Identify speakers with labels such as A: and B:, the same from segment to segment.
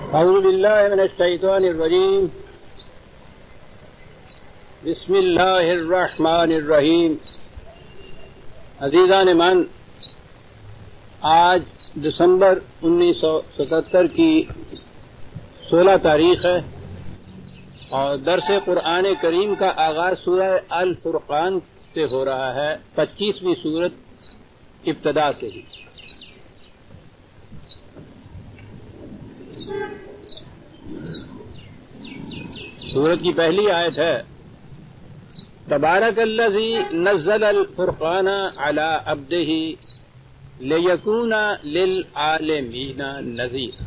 A: اعوذ باللہ من الشیطان الرجیم بسم اللہ الرحمن الرحیم. عزیزان من، آج دسمبر 1977 کی 16 تاریخ ہے اور درس قرآن کریم کا آغاز سورہ الفرقان سے ہو رہا ہے، 25ویں سورت ابتدا سے ہی. سورت کی پہلی آیت ہے تبارک الذی نزل الفرقان علی عبدہ لیکون للعالمین نذیر.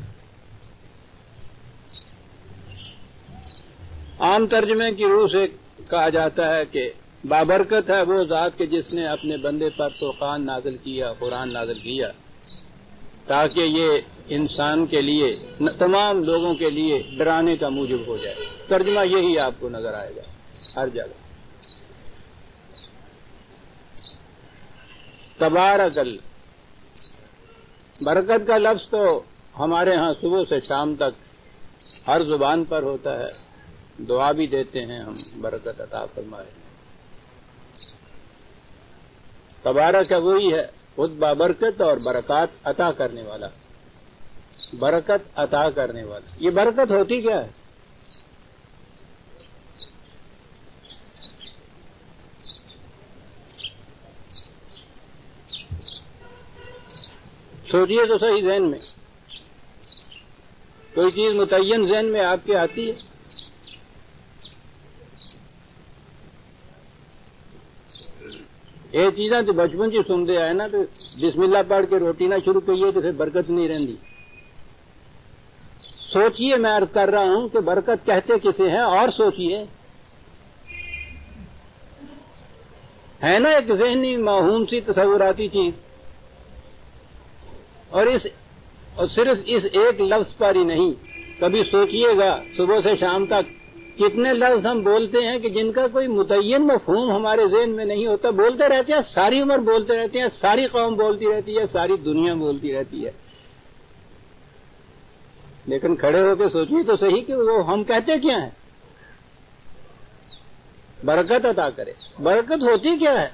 A: عام ترجمے کی روح سے کہا جاتا ہے کہ بابرکت ہے وہ ذات کہ جس نے اپنے بندے پر فرقان نازل کیا، قرآن نازل کیا، تاکہ یہ انسان کے لیے، تمام لوگوں کے لیے ڈرانے کا موجب ہو جائے. ترجمہ یہی آپ کو نظر آئے گا ہر جگہ. تبارک برکت کا لفظ تو ہمارے ہاں صبح سے شام تک ہر زبان پر ہوتا ہے، دعا بھی دیتے ہیں ہم، برکت عطا فرمائے. تبارک وہی ہے خود بابرکت اور برکات عطا کرنے والا، برکت عطا کرنے والا. یہ برکت ہوتی کیا ہے؟ سوچیے تو صحیح ذہن میں کوئی چیز متعین ذہن میں آپ کے آتی ہے؟ یہ چیزیں تو بچپن سے سنتے آئے نا، تو بسم اللہ پڑھ کے روٹی نہ شروع کریے تو پھر برکت نہیں رہتی. سوچیے، میں عرض کر رہا ہوں کہ برکت کہتے کسے ہیں، اور سوچیے. ہے نا ایک ذہنی موہوم سی تصوراتی چیز، اور صرف اس ایک لفظ پر ہی نہیں. کبھی سوچیے گا صبح سے شام تک کتنے لفظ ہم بولتے ہیں کہ جن کا کوئی متعین مفہوم ہمارے ذہن میں نہیں ہوتا. بولتے رہتے ہیں، ساری عمر بولتے رہتے ہیں، ساری قوم بولتی رہتی ہے، ساری دنیا بولتی رہتی ہے. لیکن کھڑے ہو کے سوچیے تو صحیح کہ وہ ہم کہتے کیا ہیں؟ برکت عطا کرے. برکت ہوتی کیا ہے؟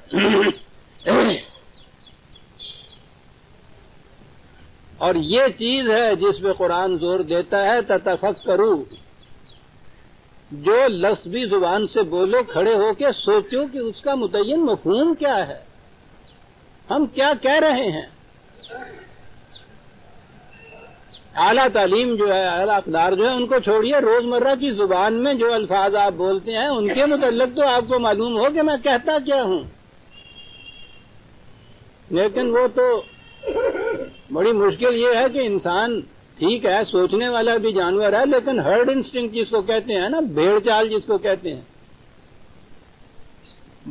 A: اور یہ چیز ہے جس پہ قرآن زور دیتا ہے تتفکروا. جو لفظ بھی زبان سے بولو، کھڑے ہو کے سوچو کہ اس کا متعین مفہوم کیا ہے، ہم کیا کہہ رہے ہیں. اعلیٰ تعلیم جو ہے، اعلیٰ اقدار جو ہے، ان کو چھوڑیے. روزمرہ کی زبان میں جو الفاظ آپ بولتے ہیں ان کے متعلق تو آپ کو معلوم ہو کہ میں کہتا کیا ہوں. لیکن وہ تو بڑی مشکل یہ ہے کہ انسان ٹھیک ہے سوچنے والا بھی جانور ہے، لیکن ہرڈ انسٹنکٹ جس کو کہتے ہیں نا، بھیڑ چال جس کو کہتے ہیں،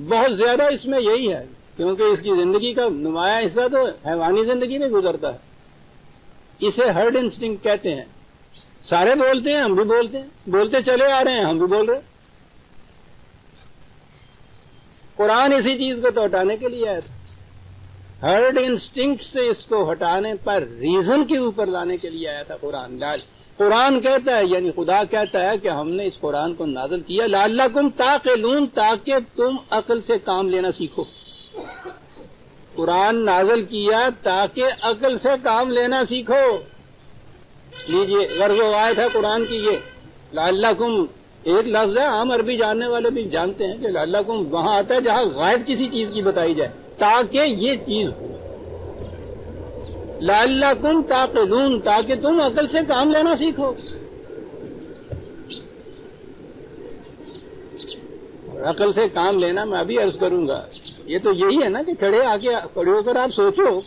A: بہت زیادہ اس میں یہی ہے. کیونکہ اس کی زندگی کا نمایاں حصہ تو حیوانی زندگی میں گزرتا ہے. اسے ہرڈ انسٹنکٹ کہتے ہیں. سارے بولتے ہیں، ہم بھی بولتے ہیں، بولتے چلے آ رہے ہیں، ہم بھی بول رہے. قرآن اسی چیز کو تو ہٹانے کے لیے آیا تھا. ہرڈ انسٹنکٹ سے اس کو ہٹانے پر، ریزن کے اوپر لانے کے لیے آیا تھا قرآن. قرآن کہتا ہے، یعنی خدا کہتا ہے کہ ہم نے اس قرآن کو نازل کیا لعلکم تعقلون، تاکہ تم عقل سے کام لینا سیکھو. قرآن نازل کیا تاکہ عقل سے کام لینا سیکھو. لیجیے غرض و غایت ہے قرآن کی یہ. لعلکم ایک لفظ ہے، عام عربی جاننے والے بھی جانتے ہیں کہ لعلکم وہاں آتا ہے جہاں غائب کسی چیز کی بتائی جائے، تاکہ یہ چیز ہو. لعلکم تعقلون، تاکہ تم عقل سے کام لینا سیکھو. عقل سے کام لینا میں ابھی عرض کروں گا. یہ تو یہی ہے نا کہ کھڑے ہو کر آپ سوچو.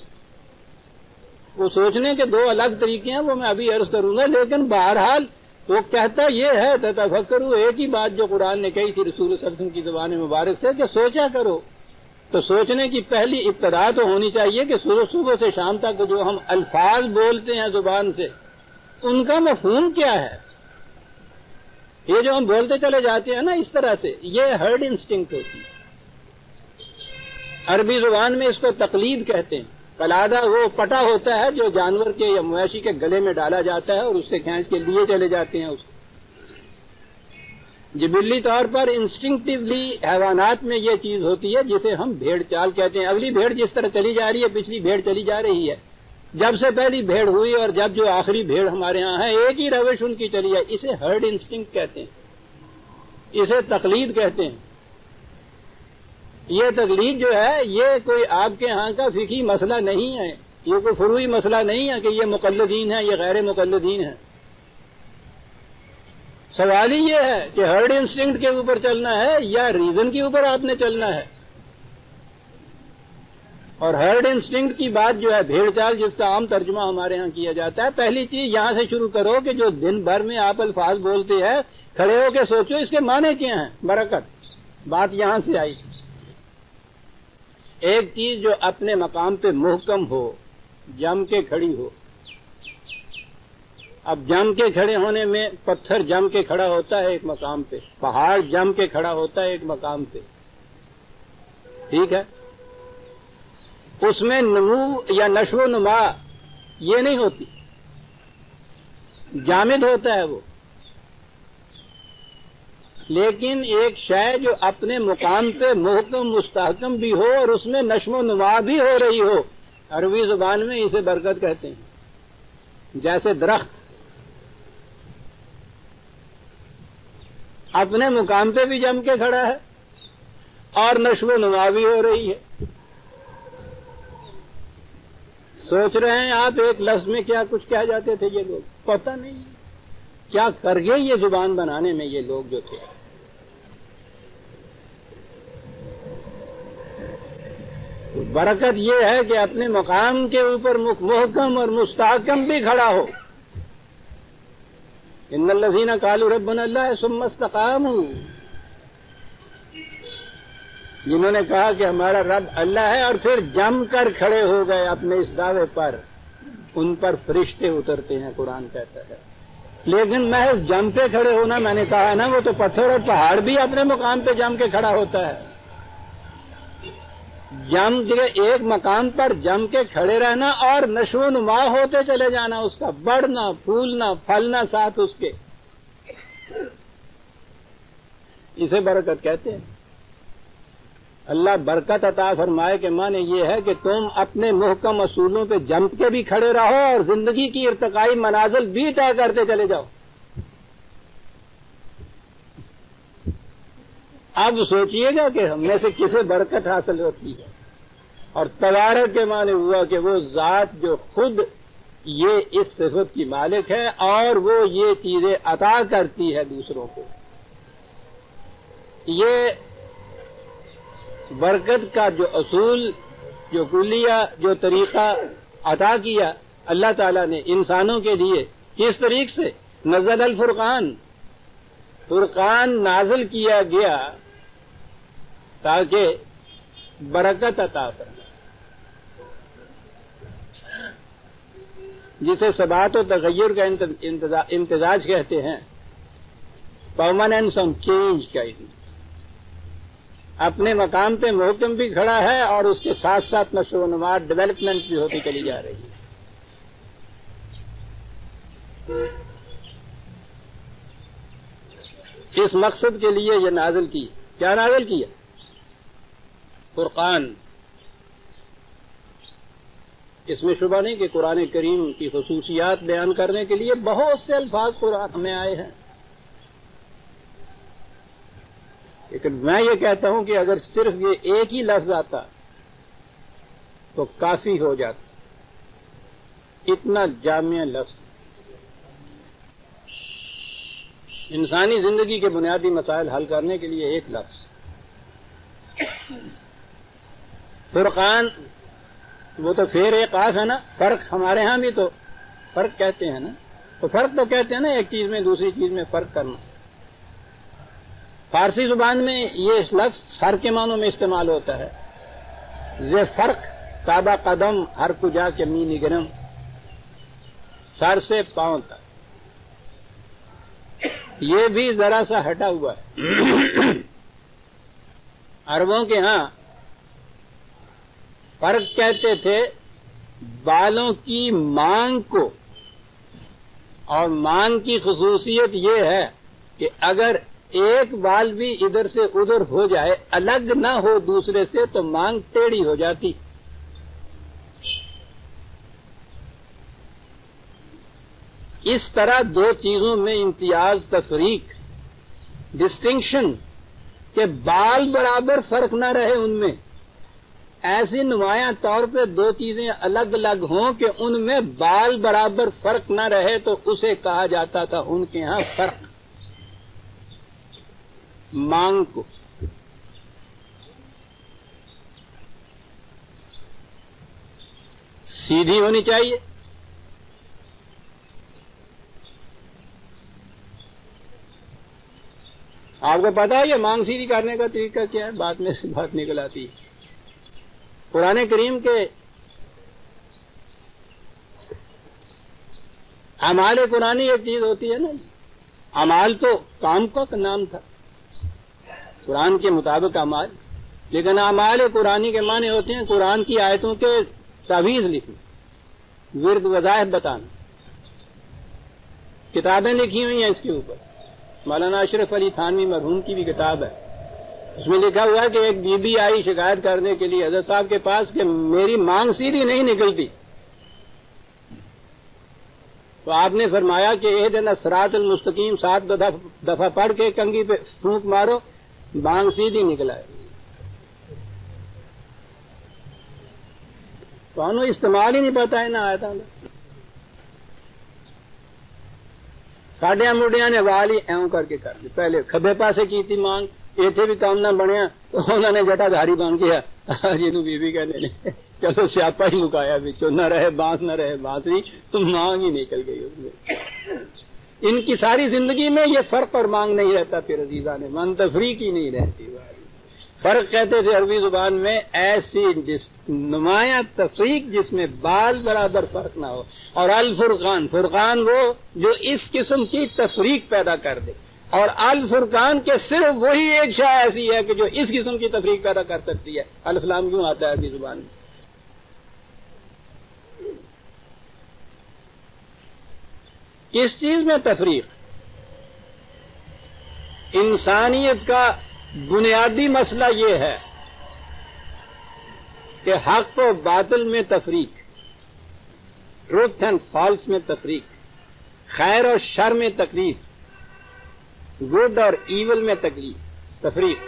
A: وہ سوچنے کے دو الگ طریقے ہیں، وہ میں ابھی عرض کروں گا. لیکن بہرحال وہ کہتا یہ ہے تتفکروا، ایک ہی بات جو قرآن نے کہی تھی رسول صلی اللہ علیہ وسلم کی زبان مبارک سے کہ سوچا کرو. تو سوچنے کی پہلی ابتدا تو ہونی چاہیے کہ صبح سے شام تک جو ہم الفاظ بولتے ہیں زبان سے، ان کا مفہوم کیا ہے. یہ جو ہم بولتے چلے جاتے ہیں نا اس طرح سے، یہ ہرڈ انسٹنکٹ ہوتی ہے. عربی زبان میں اس کو تقلید کہتے ہیں. قلادہ وہ پٹا ہوتا ہے جو جانور کے یا مویشی کے گلے میں ڈالا جاتا ہے اور اس سے کھینچ کے لیے چلے جاتے ہیں اس کو. جبلی طور پر انسٹنکٹیولی حیوانات میں یہ چیز ہوتی ہے جسے ہم بھیڑ چال کہتے ہیں. اگلی بھیڑ جس طرح چلی جا رہی ہے پچھلی بھیڑ چلی جا رہی ہے. جب سے پہلی بھیڑ ہوئی اور جب جو آخری بھیڑ ہمارے ہاں ہے ایک ہی روش ان کی چلی ہے. اسے ہرڈ انسٹنکٹ کہتے ہیں, اسے تقلید کہتے ہیں. یہ تقلید جو ہے یہ کوئی آپ کے ہاں کا فقہی مسئلہ نہیں ہے, یہ کوئی فروعی مسئلہ نہیں ہے کہ یہ مقلدین ہیں یہ غیر مقلدین ہیں. سوال ہی یہ ہے کہ ہرڈ انسٹنکٹ کے اوپر چلنا ہے یا ریزن کے اوپر آپ نے چلنا ہے. اور ہرڈ انسٹنکٹ کی بات جو ہے بھیڑ چال جس کا عام ترجمہ ہمارے ہاں کیا جاتا ہے, پہلی چیز یہاں سے شروع کرو کہ جو دن بھر میں آپ الفاظ بولتے ہیں کھڑے ہو کے سوچو اس کے معنی کیا ہیں. برکت بات یہاں سے آئی. ایک چیز جو اپنے مقام پہ محکم ہو, جم کے کھڑی ہو. اب جم کے کھڑے ہونے میں پتھر جم کے کھڑا ہوتا ہے ایک مقام پہ, پہاڑ جم کے کھڑا ہوتا ہے ایک مقام پہ, ٹھیک ہے. اس میں نمو یا نشو و نما یہ نہیں ہوتی, جامد ہوتا ہے وہ. لیکن ایک شے جو اپنے مقام پہ محکم مستحکم بھی ہو اور اس میں نشو و نما بھی ہو رہی ہو, عربی زبان میں اسے برکت کہتے ہیں. جیسے درخت اپنے مقام پہ بھی جم کے کھڑا ہے اور نشو و نما بھی ہو رہی ہے. سوچ رہے ہیں آپ ایک لفظ میں کیا کچھ کہہ جاتے تھے یہ لوگ, پتہ نہیں کیا کر گئے یہ زبان بنانے میں یہ لوگ جو تھے. برکت یہ ہے کہ اپنے مقام کے اوپر محکم اور مستحکم بھی کھڑا ہو. ان الذین قالوا ربنا اللہ ثم استقاموا, جنہوں نے کہا کہ ہمارا رب اللہ ہے اور پھر جم کر کھڑے ہو گئے اپنے اس دعوے پر, ان پر فرشتے اترتے ہیں قرآن کہتا ہے. لیکن محض جم پہ کھڑے ہونا, میں نے کہا نا وہ تو پتھر اور پہاڑ بھی اپنے مقام پہ جم کے کھڑا ہوتا ہے. جم کے ایک مقام پر جم کے کھڑے رہنا اور نشو و نما ہوتے چلے جانا, اس کا بڑھنا پھولنا پھلنا ساتھ اس کے, اسے برکت کہتے ہیں. اللہ برکت عطا فرمائے کہ معنی یہ ہے کہ تم اپنے محکم اصولوں پہ جم کے بھی کھڑے رہو اور زندگی کی ارتقائی منازل بھی طے کرتے چلے جاؤ. اب سوچئے گا کہ ہم میں سے کسے برکت حاصل ہوتی ہے, اور تبارک کے معنی ہوا کہ وہ ذات جو خود یہ اس صفت کی مالک ہے اور وہ یہ چیزیں عطا کرتی ہے دوسروں کو. یہ برکت کا جو اصول, جو کلیہ, جو طریقہ عطا کیا اللہ تعالیٰ نے انسانوں کے لیے, کس طریق سے؟ نزل الفرقان, فرقان نازل کیا گیا تاکہ برکت عطا فرمائے, جسے ثبات و تغیر کا امتزاج کہتے ہیں, پرماننس اور چینج کا. اپنے مقام پہ محکم بھی کھڑا ہے اور اس کے ساتھ ساتھ نشو و نما ڈیولپمنٹ بھی ہوتی چلی جا رہی ہے. اس مقصد کے لیے یہ نازل کی. کیا نازل کیا؟ فرقان. اس میں شبہ نہیں کہ قرآن کریم کی خصوصیات بیان کرنے کے لیے بہت سے الفاظ قرآن میں آئے ہیں, لیکن میں یہ کہتا ہوں کہ اگر صرف یہ ایک ہی لفظ آتا تو کافی ہو جاتا. اتنا جامع لفظ انسانی زندگی کے بنیادی مسائل حل کرنے کے لیے ایک لفظ فرقان. وہ تو پھر ایک قاف ہے نا, فرق ہمارے ہاں بھی تو فرق کہتے ہیں نا, تو فرق تو کہتے ہیں نا ایک چیز میں دوسری چیز میں فرق کرنا. فارسی زبان میں یہ لفظ سر کے معنوں میں استعمال ہوتا ہے. یہ فرق کعبہ قدم ہر کجا کے می نگرم, سر سے پاؤں تک. یہ بھی ذرا سا ہٹا ہوا ہے. عربوں کے ہاں فرق کہتے تھے بالوں کی مانگ کو، اور مانگ کی خصوصیت یہ ہے کہ اگر ایک بال بھی ادھر سے ادھر ہو جائے، الگ نہ ہو دوسرے سے، تو مانگ ٹیڑھی ہو جاتی. اس طرح دو چیزوں میں امتیاز، تفریق، ڈسٹنکشن، کہ بال برابر فرق نہ رہے ان میں، ایسی نمایاں طور پہ دو چیزیں الگ الگ ہوں کہ ان میں بال برابر فرق نہ رہے، تو اسے کہا جاتا تھا ان کے ہاں فرق. مانگ کو سیدھی ہونی چاہیے. آپ کو پتا ہے یہ مانگ سیدھی کرنے کا طریقہ کیا ہے؟ بات میں سے بات نکل آتی ہے. قرآن کریم کے اعمال قرآنی ایک چیز ہوتی ہے نا. اعمال تو کام کا نام تھا قرآن کے مطابق اعمال، لیکن اعمال قرآنی کے معنی ہوتے ہیں قرآن کی آیتوں کے تعویذ لکھنا، ورد وظائف بتانا. کتابیں لکھی ہوئی ہیں اس کے اوپر. مولانا اشرف علی تھانوی مرحوم کی بھی کتاب ہے، اس میں لکھا ہوا ہے کہ ایک بی بی آئی شکایت کرنے کے لیے حضرت صاحب کے پاس کہ میری مانگ سیدھی نہیں نکلتی. تو آپ نے فرمایا کہ اہدنا الصراط المستقیم 7 دفعہ پڑھ کے کنگھی پہ پھونک مارو، مانگ سیدھی نکلا ہے. تو انہوں استعمال ہی نہیں پتا ہے نہ آیا تھا. ساڈیا مڈیا نے وال ہی ایوں کر کے کر دی. پہلے کھبے پاسے کی تھی مانگ، اتنے بھی کام نہ بنیا تو انہوں نے جٹا دھاری بن گیا جنوں بی بی کہنے نے چلو سیاپا ہی مکایا بچوں، نہ رہے بانس نہ رہے بانسری، تو مانگ ہی نکل گئی اس میں. ان کی ساری زندگی میں یہ فرق اور مانگ نہیں رہتا. پھر عزیزان من تفریق ہی نہیں رہتی. فرق کہتے تھے عربی زبان میں ایسی نمایاں تفریق جس میں بال برابر فرق نہ ہو. اور الفرقان، فرقان وہ جو اس قسم کی تفریق پیدا کر دے، اور الفرقان کے صرف وہی ایک شے ایسی ہے کہ جو اس قسم کی تفریق پیدا کر سکتی ہے. الف لام کیوں آتا ہے عربی زبان میں؟ کس چیز میں تفریق؟ انسانیت کا بنیادی مسئلہ یہ ہے کہ حق و باطل میں تفریق، ٹروتھ اینڈ فالس میں تفریق، خیر اور شر میں تکلیف، گڈ اور ایول میں تفریق.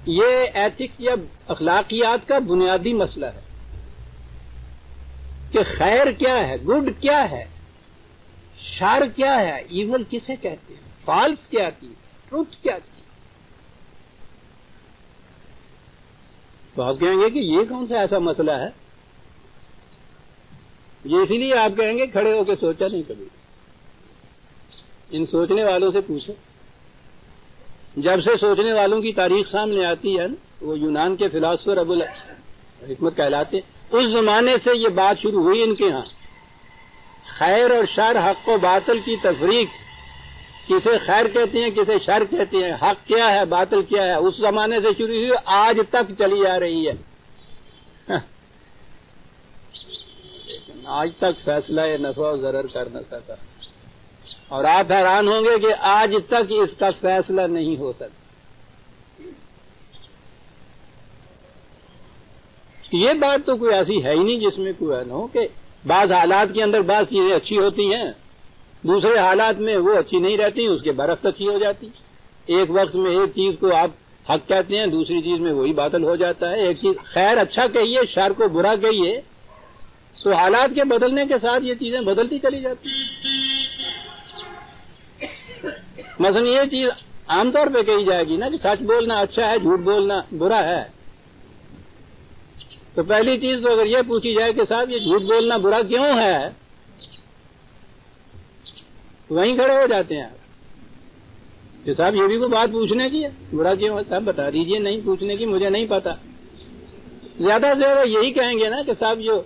A: یہ ایتھکس یا اخلاقیات کا بنیادی مسئلہ ہے کہ خیر کیا ہے، گڈ کیا ہے، شر کیا ہے، ایول کسے کہتے ہیں، فالس کیا تھی، ٹروتھ کیا تھی. تو آپ کہیں گے کہ یہ کون سا ایسا مسئلہ ہے؟ یہ اسی لیے آپ کہیں گے کھڑے ہو کے سوچا نہیں کبھی. ان سوچنے والوں سے پوچھو. جب سے سوچنے والوں کی تاریخ سامنے آتی ہے نا، وہ یونان کے فلاسفر ابو الحکمت کہلاتے، اس زمانے سے یہ بات شروع ہوئی ان کے ہاں. خیر اور شر، حق و باطل کی تفریق، کسے خیر کہتے ہیں کسے شر کہتے ہیں، حق کیا ہے باطل کیا ہے، اس زمانے سے شروع ہوئی، آج تک چلی آ رہی ہے. آج تک فیصلہ نفع و ضرر کر نہ سکا، اور آپ حیران ہوں گے کہ آج تک اس کا فیصلہ نہیں ہو سکتا. یہ بات تو کوئی ایسی ہے ہی نہیں جس میں کوئی نہ ہو کہ بعض حالات کے اندر بعض چیزیں اچھی ہوتی ہیں، دوسرے حالات میں وہ اچھی نہیں رہتی، اس کے برعکس اچھی ہو جاتی. ایک وقت میں ایک چیز کو آپ حق کہتے ہیں، دوسری چیز میں وہی باطل ہو جاتا ہے. ایک چیز خیر اچھا کہیے، شر کو برا کہیے، تو حالات کے بدلنے کے ساتھ یہ چیزیں بدلتی چلی جاتی ہیں. مثلا یہ چیز عام طور پہ کہی جائے گی نا کہ سچ بولنا اچھا ہے، جھوٹ بولنا برا ہے. تو پہلی چیز تو اگر یہ پوچھی جائے کہ صاحب یہ جھوٹ بولنا برا کیوں ہے، وہیں کھڑے ہو جاتے ہیں آپ کہ صاحب یہ بھی کوئی بات پوچھنے کی ہے، برا کیوں ہے صاحب بتا دیجئے. نہیں پوچھنے کی، مجھے نہیں پتا. زیادہ سے زیادہ یہی کہیں گے نا کہ صاحب جو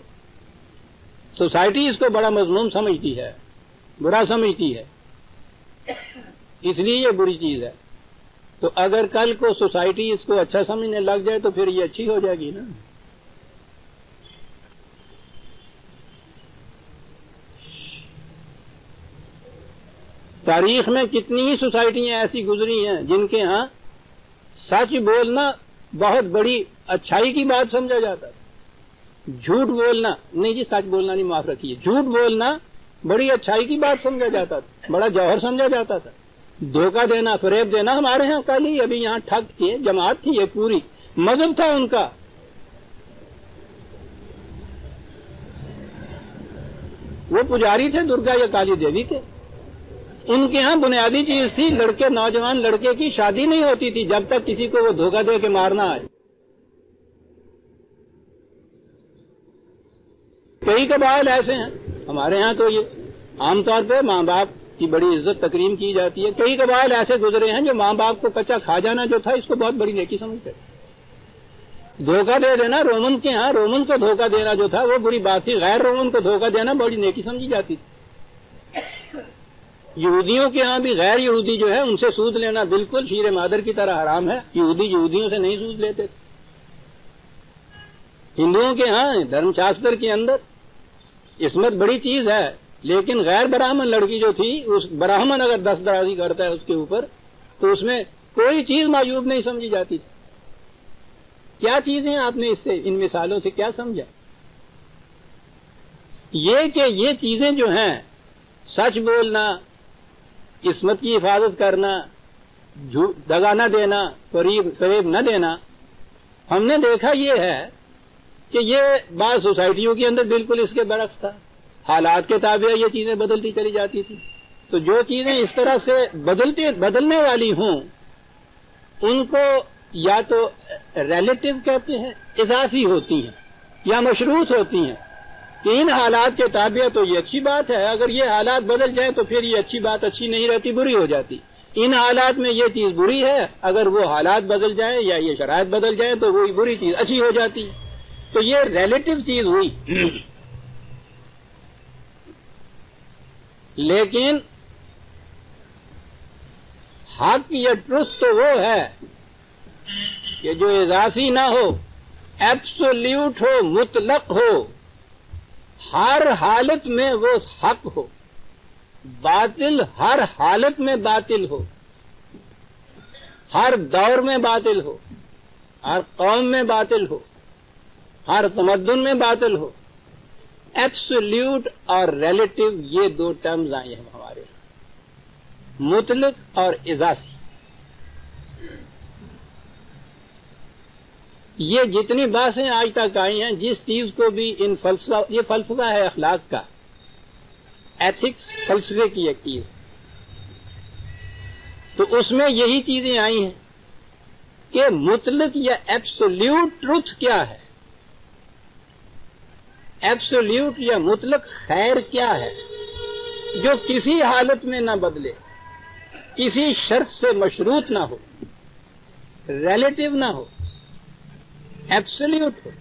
A: سوسائٹی اس کو بڑا مذموم سمجھتی ہے، برا سمجھتی ہے، اس لیے یہ بری چیز ہے. تو اگر کل کو سوسائٹی اس کو اچھا سمجھنے لگ جائے تو پھر یہ اچھی ہو جائے گی نا. تاریخ میں کتنی ہی سوسائٹیاں ایسی گزری ہیں جن کے ہاں سچ بولنا بہت بڑی اچھائی کی بات سمجھا جاتا تھا. جھوٹ بولنا نہیں جی، سچ بولنا نہیں، معاف رکھیے، جھوٹ بولنا بڑی اچھائی کی بات سمجھا جاتا تھا، بڑا جوہر سمجھا جاتا تھا. دھوکہ دینا، فریب دینا، ہمارے ہاں کل ہی ابھی یہاں ٹھگ کی جماعت تھی، یہ پوری مذہب تھا ان کا. وہ پجاری تھے درگا یا کالی دیوی کے. ان کے ہاں بنیادی چیز تھی، لڑکے، نوجوان لڑکے کی شادی نہیں ہوتی تھی جب تک کسی کو وہ دھوکہ دے کے مارنا آئے. کئی قبائل ایسے ہیں ہمارے ہاں، تو یہ عام طور پہ ماں باپ کی بڑی عزت تکریم کی جاتی ہے. کئی قبائل ایسے گزرے ہیں جو ماں باپ کو کچا کھا جانا جو تھا اس کو بہت بڑی نیکی سمجھتے. دھوکہ دے دینا، رومن کے ہاں رومن کو دھوکہ دینا جو تھا وہ بری بات تھی، غیر رومن کو دھوکہ دینا بڑی نیکی سمجھی جاتی تھی. یہودیوں کے ہاں بھی غیر یہودی جو ہے ان سے سود لینا بالکل شیر مادر کی طرح حرام ہے. یہودی یہودیوں سے نہیں سود لیتے تھے. ہندوؤں کے ہاں دھرم شاستر کے اندر عصمت بڑی چیز ہے، لیکن غیر براہمن لڑکی جو تھی، اس براہمن اگر دست درازی کرتا ہے اس کے اوپر تو اس میں کوئی چیز معیوب نہیں سمجھی جاتی تھی. کیا چیزیں آپ نے اس سے، ان مثالوں سے کیا سمجھا؟ یہ کہ یہ چیزیں جو ہیں، سچ بولنا، عصمت کی حفاظت کرنا، دغا نہ دینا، فریب نہ دینا، ہم نے دیکھا یہ ہے کہ یہ بعض سوسائٹیوں کے اندر بالکل اس کے برعکس تھا. حالات کے تابع یہ چیزیں بدلتی چلی جاتی تھی. تو جو چیزیں اس طرح سے بدلنے والی ہوں ان کو یا تو ریلیٹو کہتے ہیں، اضافی ہوتی ہیں، یا مشروط ہوتی ہیں کہ ان حالات کے تابع تو یہ اچھی بات ہے، اگر یہ حالات بدل جائیں تو پھر یہ اچھی بات اچھی نہیں رہتی، بری ہو جاتی. ان حالات میں یہ چیز بری ہے، اگر وہ حالات بدل جائیں یا یہ شرائط بدل جائیں تو وہی بری چیز اچھی ہو جاتی. تو یہ ریلیٹو چیز ہوئی. لیکن حق یا ٹروتھ تو وہ ہے کہ جو اضافی نہ ہو، ایبسولیوٹ ہو، مطلق ہو، ہر حالت میں وہ حق ہو. باطل ہر حالت میں باطل ہو، ہر دور میں باطل ہو، ہر قوم میں باطل ہو، ہر تمدن میں باطل ہو. ایبسولیوٹ اور ریلیٹو یہ دو ٹرمز آئے ہیں ہمارے، مطلق اور اضافی. یہ جتنی باتیں آج تک آئی ہیں، جس چیز کو بھی ان فلسفہ، یہ فلسفہ ہے اخلاق کا، ایتھکس فلسفے کی ایک چیز، تو اس میں یہی چیزیں آئی ہیں کہ مطلق یا ایبسولیوٹ ٹروتھ کیا ہے، ایبسولیوٹ یا مطلق خیر کیا ہے جو کسی حالت میں نہ بدلے، کسی شرط سے مشروط نہ ہو، ریلیٹو نہ ہو، ایبسولیوٹ ہو،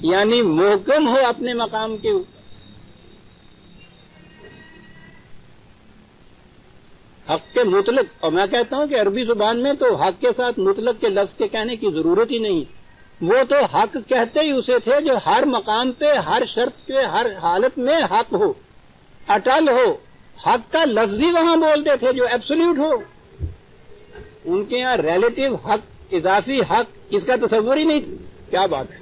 A: یعنی محکم ہو اپنے مقام کے اوپر. حق کے مطلق، اور میں کہتا ہوں کہ عربی زبان میں تو حق کے ساتھ مطلق کے لفظ کے کہنے کی ضرورت ہی نہیں. وہ تو حق کہتے ہی اسے تھے جو ہر مقام پہ، ہر شرط پہ، ہر حالت میں حق ہو، اٹل ہو. حق کا لفظ ہی وہاں بولتے تھے جو ایبسولیوٹ ہو. ان کے یہاں ریلیٹو حق، اضافی حق، اس کا تصور ہی نہیں تھا. کیا بات ہے!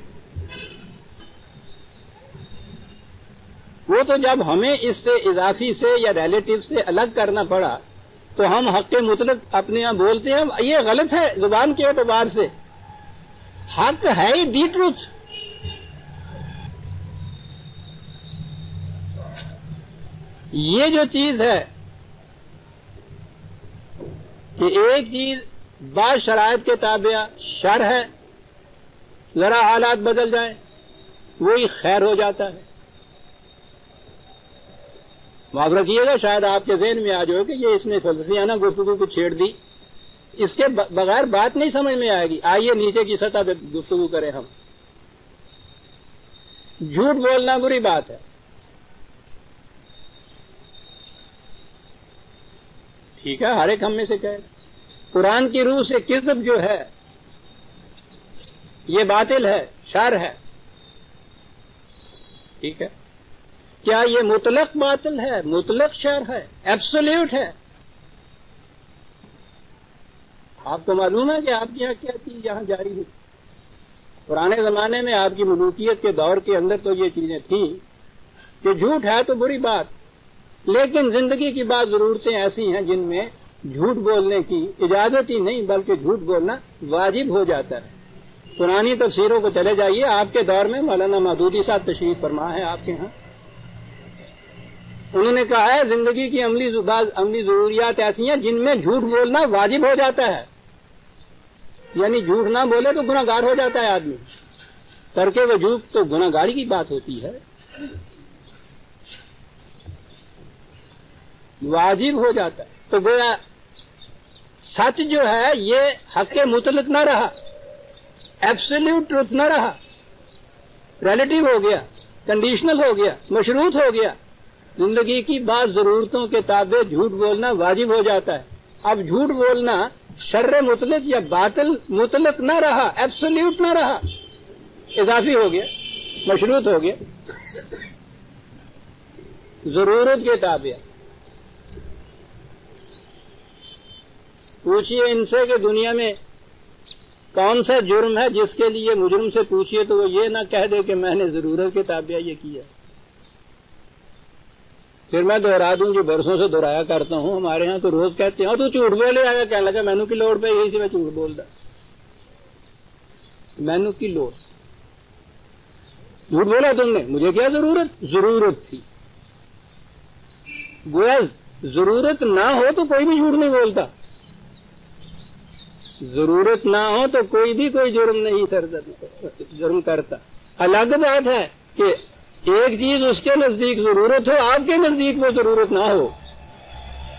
A: وہ تو جب ہمیں اس سے اضافی سے یا ریلیٹو سے الگ کرنا پڑا تو ہم حق مطلق اپنے یہاں بولتے ہیں. یہ غلط ہے زبان کے اعتبار سے. حق ہے ہی دی ٹروتھ. یہ جو چیز ہے کہ ایک چیز بعض شرائط کے تابع شر ہے، ذرا حالات بدل جائیں وہی خیر ہو جاتا ہے. معاف رکھیے گا، شاید آپ کے ذہن میں آ جائے کہ یہ اس نے فلسفیانہ گفتگو کو چھیڑ دی، اس کے بغیر بات نہیں سمجھ میں آئے گی. آئیے نیچے کی سطح پہ گفتگو کریں ہم. جھوٹ بولنا بری بات ہے، ٹھیک ہے، ہر ایک ہم میں سے کہے. قرآن کی روح سے کذب جو ہے یہ باطل ہے، شر ہے، ٹھیک ہے. کیا یہ مطلق باطل ہے، مطلق شر ہے، ایبسولیوٹ ہے؟ آپ کو معلوم ہے کہ آپ کے یہاں کیا چیز یہاں جاری ہوئی؟ پرانے زمانے میں آپ کی ملوکیت کے دور کے اندر تو یہ چیزیں تھیں کہ جھوٹ ہے تو بری بات، لیکن زندگی کی بعض ضرورتیں ایسی ہیں جن میں جھوٹ بولنے کی اجازت ہی نہیں بلکہ جھوٹ بولنا واجب ہو جاتا ہے۔ پرانی تفسیروں کو چلے جائیے، آپ کے دور میں مولانا مودودی صاحب تشریف فرما ہے آپ کے ہاں، انہوں نے کہا ہے زندگی کی عملی ضروریات ایسی ہیں جن میں جھوٹ بولنا واجب ہو جاتا ہے، یعنی جھوٹ نہ بولے تو گناہ گار ہو جاتا ہے آدمی، ترک وجوب تو گناہ گاری کی بات ہوتی ہے، واجب ہو جاتا ہے۔ تو گویا سچ جو ہے یہ حق مطلق نہ رہا، ایبسلیوٹ ٹروتھ نہ رہا، ریلیٹو ہو گیا، کنڈیشنل ہو گیا، مشروط ہو گیا۔ زندگی کی بعض ضرورتوں کے تابع جھوٹ بولنا واجب ہو جاتا ہے۔ اب جھوٹ بولنا شر مطلق یا باطل مطلق نہ رہا، ایبسلیوٹ نہ رہا، اضافی ہو گیا، مشروط ہو گیا، ضرورت کے تابع۔ پوچھئے ان سے کہ دنیا میں کون سا جرم ہے جس کے لیے مجرم سے پوچھئے تو وہ یہ نہ کہہ دے کہ میں نے ضرورت کے تابع یہ کیا۔ پھر میں دوہرا دوں جو برسوں سے دہرایا کرتا ہوں، ہمارے ہاں تو روز کہتے ہیں تو جھوٹ بولے آگا، کہنے لگا مینو کی لوڑ پہ یہی سے میں جھوٹ بولتا، مینو کی لوڑ، جھوٹ بولا تم نے، مجھے کیا ضرورت تھی۔ گویا ضرورت نہ ہو تو کوئی بھی جھوٹ نہیں بولتا، ضرورت نہ ہو تو کوئی بھی کوئی جرم کرتا۔ الگ بات ہے کہ ایک چیز اس کے نزدیک ضرورت ہو، آپ کے نزدیک وہ ضرورت نہ ہو،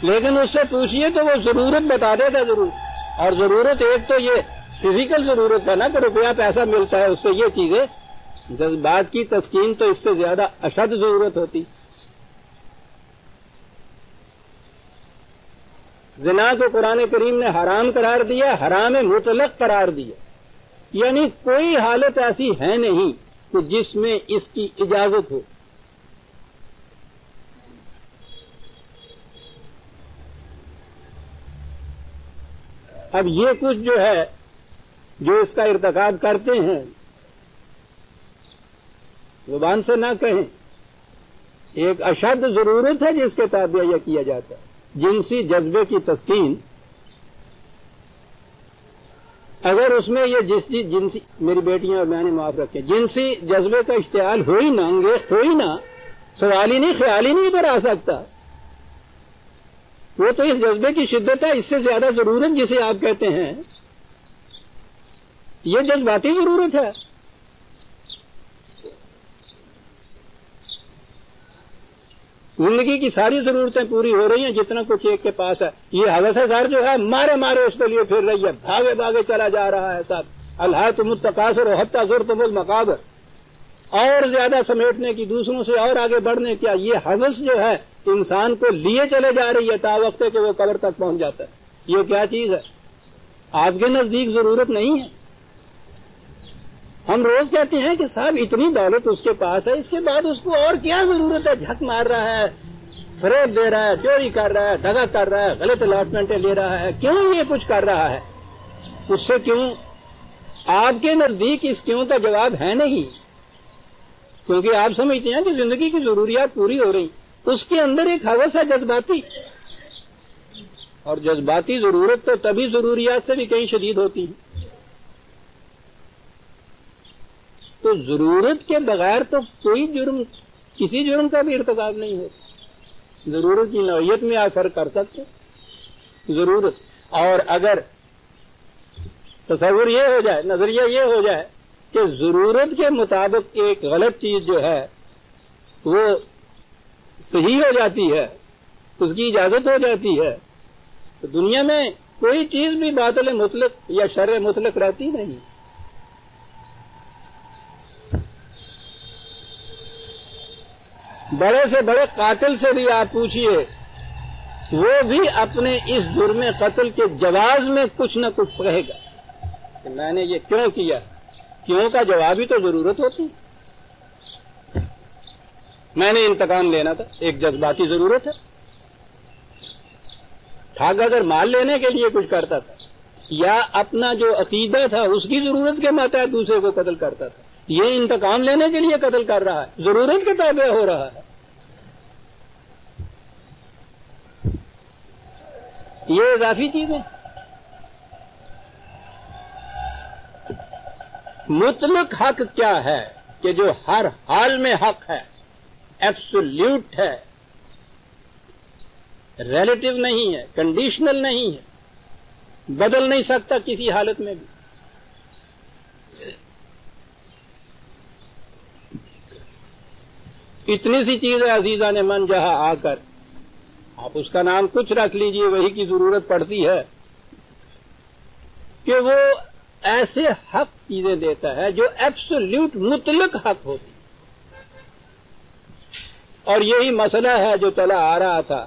A: لیکن اس سے پوچھئے تو وہ ضرورت بتا دے گا ضرور۔ اور ضرورت ایک تو یہ فزیکل ضرورت ہے نا کہ روپیہ پیسہ ملتا ہے، اس سے یہ چیزیں، جذبات کی تسکین تو اس سے زیادہ اشد ضرورت ہوتی۔ زنا کو قرآن کریم نے حرام قرار دیا، حرام مطلق قرار دیا، یعنی کوئی حالت ایسی ہے نہیں کہ جس میں اس کی اجازت ہو۔ اب یہ کچھ جو ہے جو اس کا ارتکاب کرتے ہیں، زبان سے نہ کہیں، ایک اشد ضرورت ہے جس کے تابع یہ کیا جاتا ہے۔ جنسی جذبے کی تسکین، اگر اس میں یہ جنسی میری بیٹیاں اور میں نے معاف رکھے، جنسی جذبے کا اشتعال ہو ہی نہ، انگیخت ہو ہی نہ، سوال ہی نہیں، خیال ہی نہیں ادھر آ سکتا، وہ تو اس جذبے کی شدت ہے۔ اس سے زیادہ ضرورت جسے آپ کہتے ہیں یہ جذباتی ضرورت ہے۔ زندگی کی ساری ضرورتیں پوری ہو رہی ہیں، جتنا کچھ ایک کے پاس ہے، یہ ہوس زار جو ہے مارے مارے اس کے لیے پھر رہی ہے، بھاگے بھاگے چلا جا رہا ہے سب۔ الہاکم التکاثر حتی زرتم المقابر، اور زیادہ سمیٹنے کی، دوسروں سے اور آگے بڑھنے کی، یہ ہوس جو ہے انسان کو لیے چلے جا رہی ہے تا وقت کہ وہ قبر تک پہنچ جاتا ہے۔ یہ کیا چیز ہے؟ آپ کے نزدیک ضرورت نہیں ہے۔ ہم روز کہتے ہیں کہ صاحب اتنی دولت اس کے پاس ہے، اس کے بعد اس کو اور کیا ضرورت ہے؟ جھک مار رہا ہے، فریب دے رہا ہے، چوری کر رہا ہے، دغا کر رہا ہے، غلط الاٹمنٹیں لے رہا ہے، کیوں یہ کچھ کر رہا ہے؟ اس سے کیوں؟ آپ کے نزدیک اس کیوں کا جواب ہے نہیں، کیونکہ آپ سمجھتے ہیں کہ زندگی کی ضروریات پوری ہو رہی، اس کے اندر ایک ہوس ہے جذباتی، اور جذباتی ضرورت تو تبھی ضروریات سے بھی کہیں شدید ہوتی ہے۔ تو ضرورت کے بغیر تو کوئی جرم، کسی جرم کا بھی ارتکاب نہیں ہوتا۔ ضرورت کی نوعیت میں آپ فرق کر سکتے، ضرورت، اور اگر تصور یہ ہو جائے، نظریہ یہ ہو جائے کہ ضرورت کے مطابق ایک غلط چیز جو ہے وہ صحیح ہو جاتی ہے، اس کی اجازت ہو جاتی ہے، تو دنیا میں کوئی چیز بھی باطل مطلق یا شر مطلق رہتی نہیں۔ بڑے سے بڑے قاتل سے بھی آپ پوچھئے، وہ بھی اپنے اس جرم قتل کے جواز میں کچھ نہ کچھ کہے گا کہ میں نے یہ کیوں کیا۔ کیوں کا جواب ہی تو ضرورت ہوتی۔ میں نے انتقام لینا تھا، ایک جذباتی ضرورت ہے۔ ٹھاگ اگر مال لینے کے لیے کچھ کرتا تھا یا اپنا جو عقیدہ تھا اس کی ضرورت کے ماتحت دوسرے کو قتل کرتا تھا، یہ انتقام لینے کے لیے قتل کر رہا ہے، ضرورت کے تابع ہو رہا ہے۔ یہ اضافی چیزیں۔ مطلق حق کیا ہے کہ جو ہر حال میں حق ہے، ایبسولوٹ ہے، ریلیٹو نہیں ہے، کنڈیشنل نہیں ہے، بدل نہیں سکتا کسی حالت میں بھی۔ اتنی سی چیز ہے عزیزان من جہاں آ کر آپ اس کا نام کچھ رکھ لیجئے، وہی کی ضرورت پڑتی ہے کہ وہ ایسے حق چیزیں دیتا ہے جو ایبسولوٹ مطلق حق ہوتی، اور یہی مسئلہ ہے جو چلا آ رہا تھا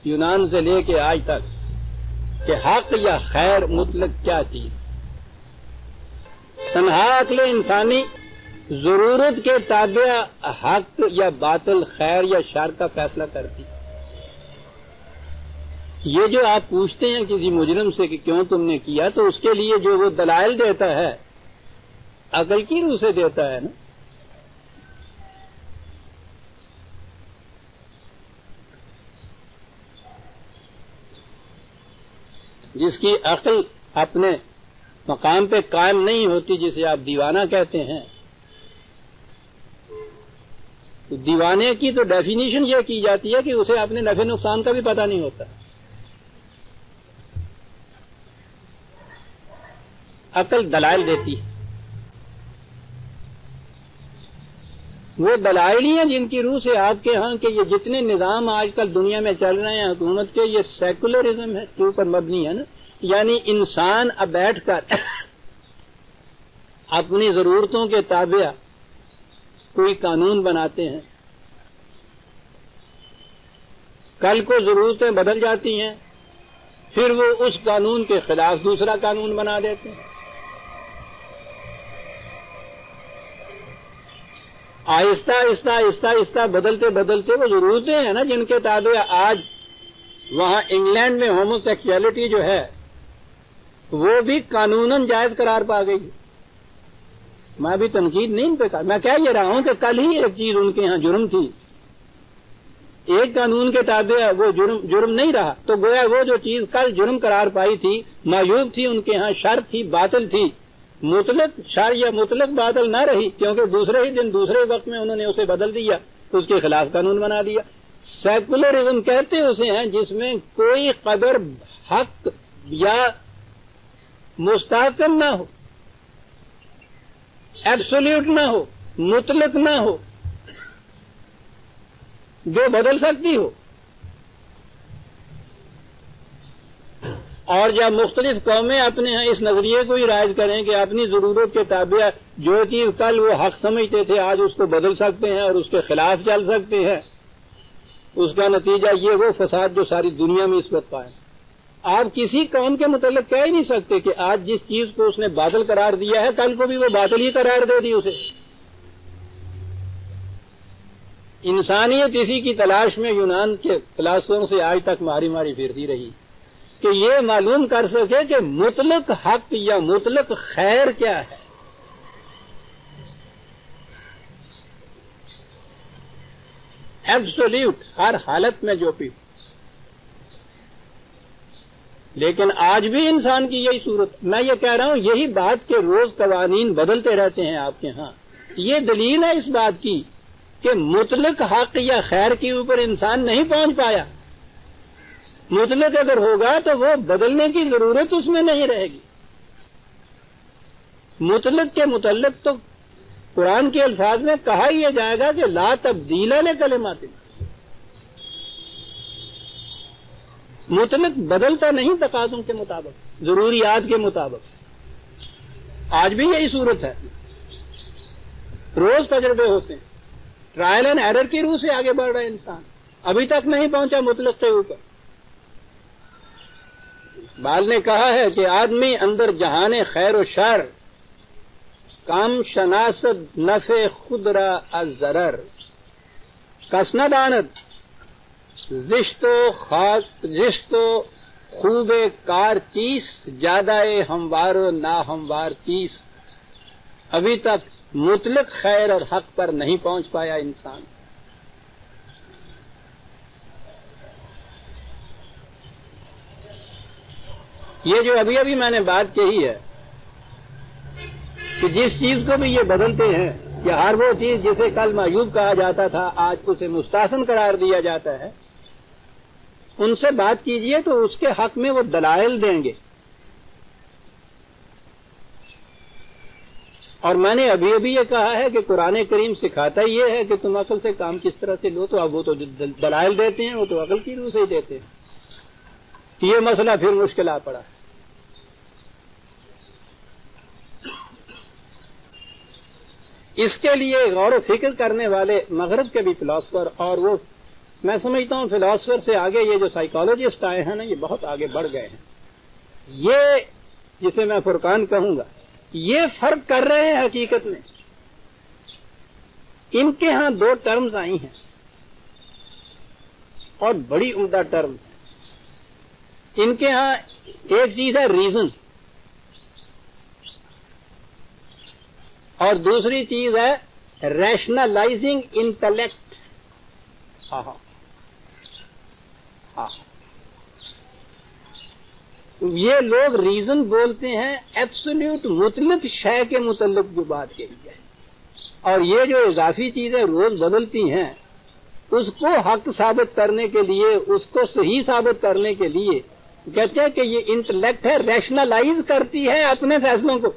A: یونان سے لے کے آج تک کہ حق یا خیر مطلق کیا چیز۔ تنہا عقل انسانی ضرورت کے تابع حق یا باطل، خیر یا شر کا فیصلہ کرتی۔ یہ جو آپ پوچھتے ہیں کسی مجرم سے کہ کیوں تم نے کیا، تو اس کے لیے جو وہ دلائل دیتا ہے عقل کی روح سے دیتا ہے نا۔ جس کی عقل اپنے مقام پہ قائم نہیں ہوتی، جسے آپ دیوانہ کہتے ہیں، تو دیوانے کی تو ڈیفینیشن یہ کی جاتی ہے کہ اسے اپنے نفع نقصان کا بھی پتہ نہیں ہوتا۔ عقل دلائل دیتی ہے، وہ دلائل ہی ہیں جن کی روح سے آپ کے ہاں کہ یہ جتنے نظام آج کل دنیا میں چل رہے ہیں حکومت کے، یہ سیکولرزم ہے کے اوپر مبنی ہے نا، یعنی انسان اب بیٹھ کر اپنی ضرورتوں کے تابع کوئی قانون بناتے ہیں، کل کو ضرورتیں بدل جاتی ہیں، پھر وہ اس قانون کے خلاف دوسرا قانون بنا دیتے ہیں۔ آہستہ آہستہ آہستہ آہستہ بدلتے بدلتے وہ ضرورتیں ہیں نا جن کے تابع آج وہاں انگلینڈ میں ہومو سیکسولیٹی جو ہے وہ بھی قانوناً جائز قرار پا گئی۔ میں بھی تنقید نہیں ان پہ کہا، میں کہہ یہ رہا ہوں کہ کل ہی ایک چیز ان کے ہاں جرم تھی، ایک قانون کے تابع وہ جرم نہیں رہا، تو گویا وہ جو چیز کل جرم قرار پائی تھی معیوب تھی، ان کے ہاں شر تھی، باطل تھی، مطلق شر یا مطلق باطل نہ رہی، کیونکہ دوسرے ہی دن دوسرے وقت میں انہوں نے اسے بدل دیا، اس کے خلاف قانون بنا دیا۔ سیکولرزم کہتے اسے ہیں جس میں کوئی قدر حق یا مستحکم نہ ہو، ایبسولوٹ نہ ہو، مطلق نہ ہو، جو بدل سکتی ہو۔ اور جب مختلف قومیں اپنے ہیں اس نظریے کو ہی رائج کریں کہ اپنی ضرورت کے تابع جو چیز کل وہ حق سمجھتے تھے آج اس کو بدل سکتے ہیں اور اس کے خلاف چل سکتے ہیں، اس کا نتیجہ یہ وہ فساد جو ساری دنیا میں اس وقت پائے۔ آپ کسی قوم کے متعلق کہہ ہی نہیں سکتے کہ آج جس چیز کو اس نے باطل قرار دیا ہے کل کو بھی وہ باطل ہی قرار دے دی اسے۔ انسانیت اسی کی تلاش میں یونان کے فلاسفوں سے آج تک ماری ماری پھرتی رہی کہ یہ معلوم کر سکے کہ مطلق حق یا مطلق خیر کیا ہے۔ ایبسولوٹ ہر حالت میں جو بھی، لیکن آج بھی انسان کی یہی صورت۔ میں یہ کہہ رہا ہوں یہی بات کہ روز قوانین بدلتے رہتے ہیں آپ کے ہاں، یہ دلیل ہے اس بات کی کہ مطلق حق یا خیر کے اوپر انسان نہیں پہنچ پایا۔ مطلق اگر ہوگا تو وہ بدلنے کی ضرورت اس میں نہیں رہے گی۔ مطلق کے متعلق تو قرآن کے الفاظ میں کہا یہ جائے گا کہ لا تبدیل لکلمات اللہ۔ مطلق بدلتا نہیں تقاضوں کے مطابق، ضروریات کے مطابق۔ آج بھی یہی صورت ہے، روز تجربے ہوتے ہیں، ٹرائل اینڈ ایرر کی روح سے آگے بڑھ رہا ہے انسان، ابھی تک نہیں پہنچا مطلق کے اوپر۔ بال نے کہا ہے کہ آدمی اندر جہان خیر و شر، کم شناست نفع خود را از ضرر، کس نہ داند زشت و خوب کار چیست زیادہ ہموار و نا ہموار چیست. ابھی تک مطلق خیر اور حق پر نہیں پہنچ پایا انسان. یہ جو ابھی ابھی میں نے بات کہی ہے کہ جس چیز کو بھی یہ بدلتے ہیں کہ ہر وہ چیز جسے کل معیوب کہا جاتا تھا آج اسے مستحسن قرار دیا جاتا ہے، ان سے بات کیجئے تو اس کے حق میں وہ دلائل دیں گے. اور میں نے ابھی ابھی یہ کہا ہے کہ قرآن کریم سکھاتا یہ ہے کہ تم عقل سے کام کس طرح سے لو، تو اب وہ تو دلائل دیتے ہیں وہ تو عقل کی روح سے ہی دیتے ہیں. یہ مسئلہ پھر مشکل آ پڑا. اس کے لیے غور و فکر کرنے والے مغرب کے بھی فلاسفر، اور وہ میں سمجھتا ہوں فلاسفر سے آگے یہ جو سائیکالوجسٹ آئے ہیں نا یہ بہت آگے بڑھ گئے ہیں. یہ جسے میں فرقان کہوں گا یہ فرق کر رہے ہیں حقیقت میں. ان کے ہاں دو ٹرمز آئی ہیں اور بڑی عمدہ ٹرم. ان کے ہاں ایک چیز ہے ریزن اور دوسری چیز ہے ریشنلائزنگ انٹلیکٹ. یہ لوگ ریزن بولتے ہیں ایبسولوٹ مطلق شے کے متعلق جو بات کہی ہے، اور یہ جو اضافی چیزیں روز بدلتی ہیں اس کو حق ثابت کرنے کے لیے، اس کو صحیح ثابت کرنے کے لیے کہتے ہیں کہ یہ انٹلیکٹ ہے، ریشنلائز کرتی ہے اپنے فیصلوں کو.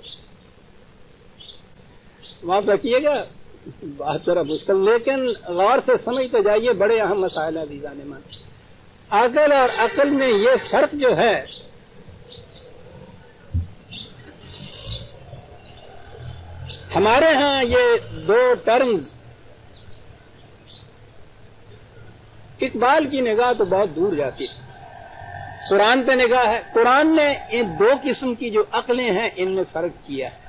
A: معاف رکھیے گا بات ذرا مشکل، لیکن غور سے سمجھتے جائیے، بڑے اہم مسائل ہیں عزیزان من. عقل اور عقل میں یہ فرق جو ہے ہمارے ہاں یہ دو ٹرمز، اقبال کی نگاہ تو بہت دور جاتی ہے، قرآن پہ نگاہ ہے. قرآن نے ان دو قسم کی جو عقلیں ہیں ان میں فرق کیا ہے.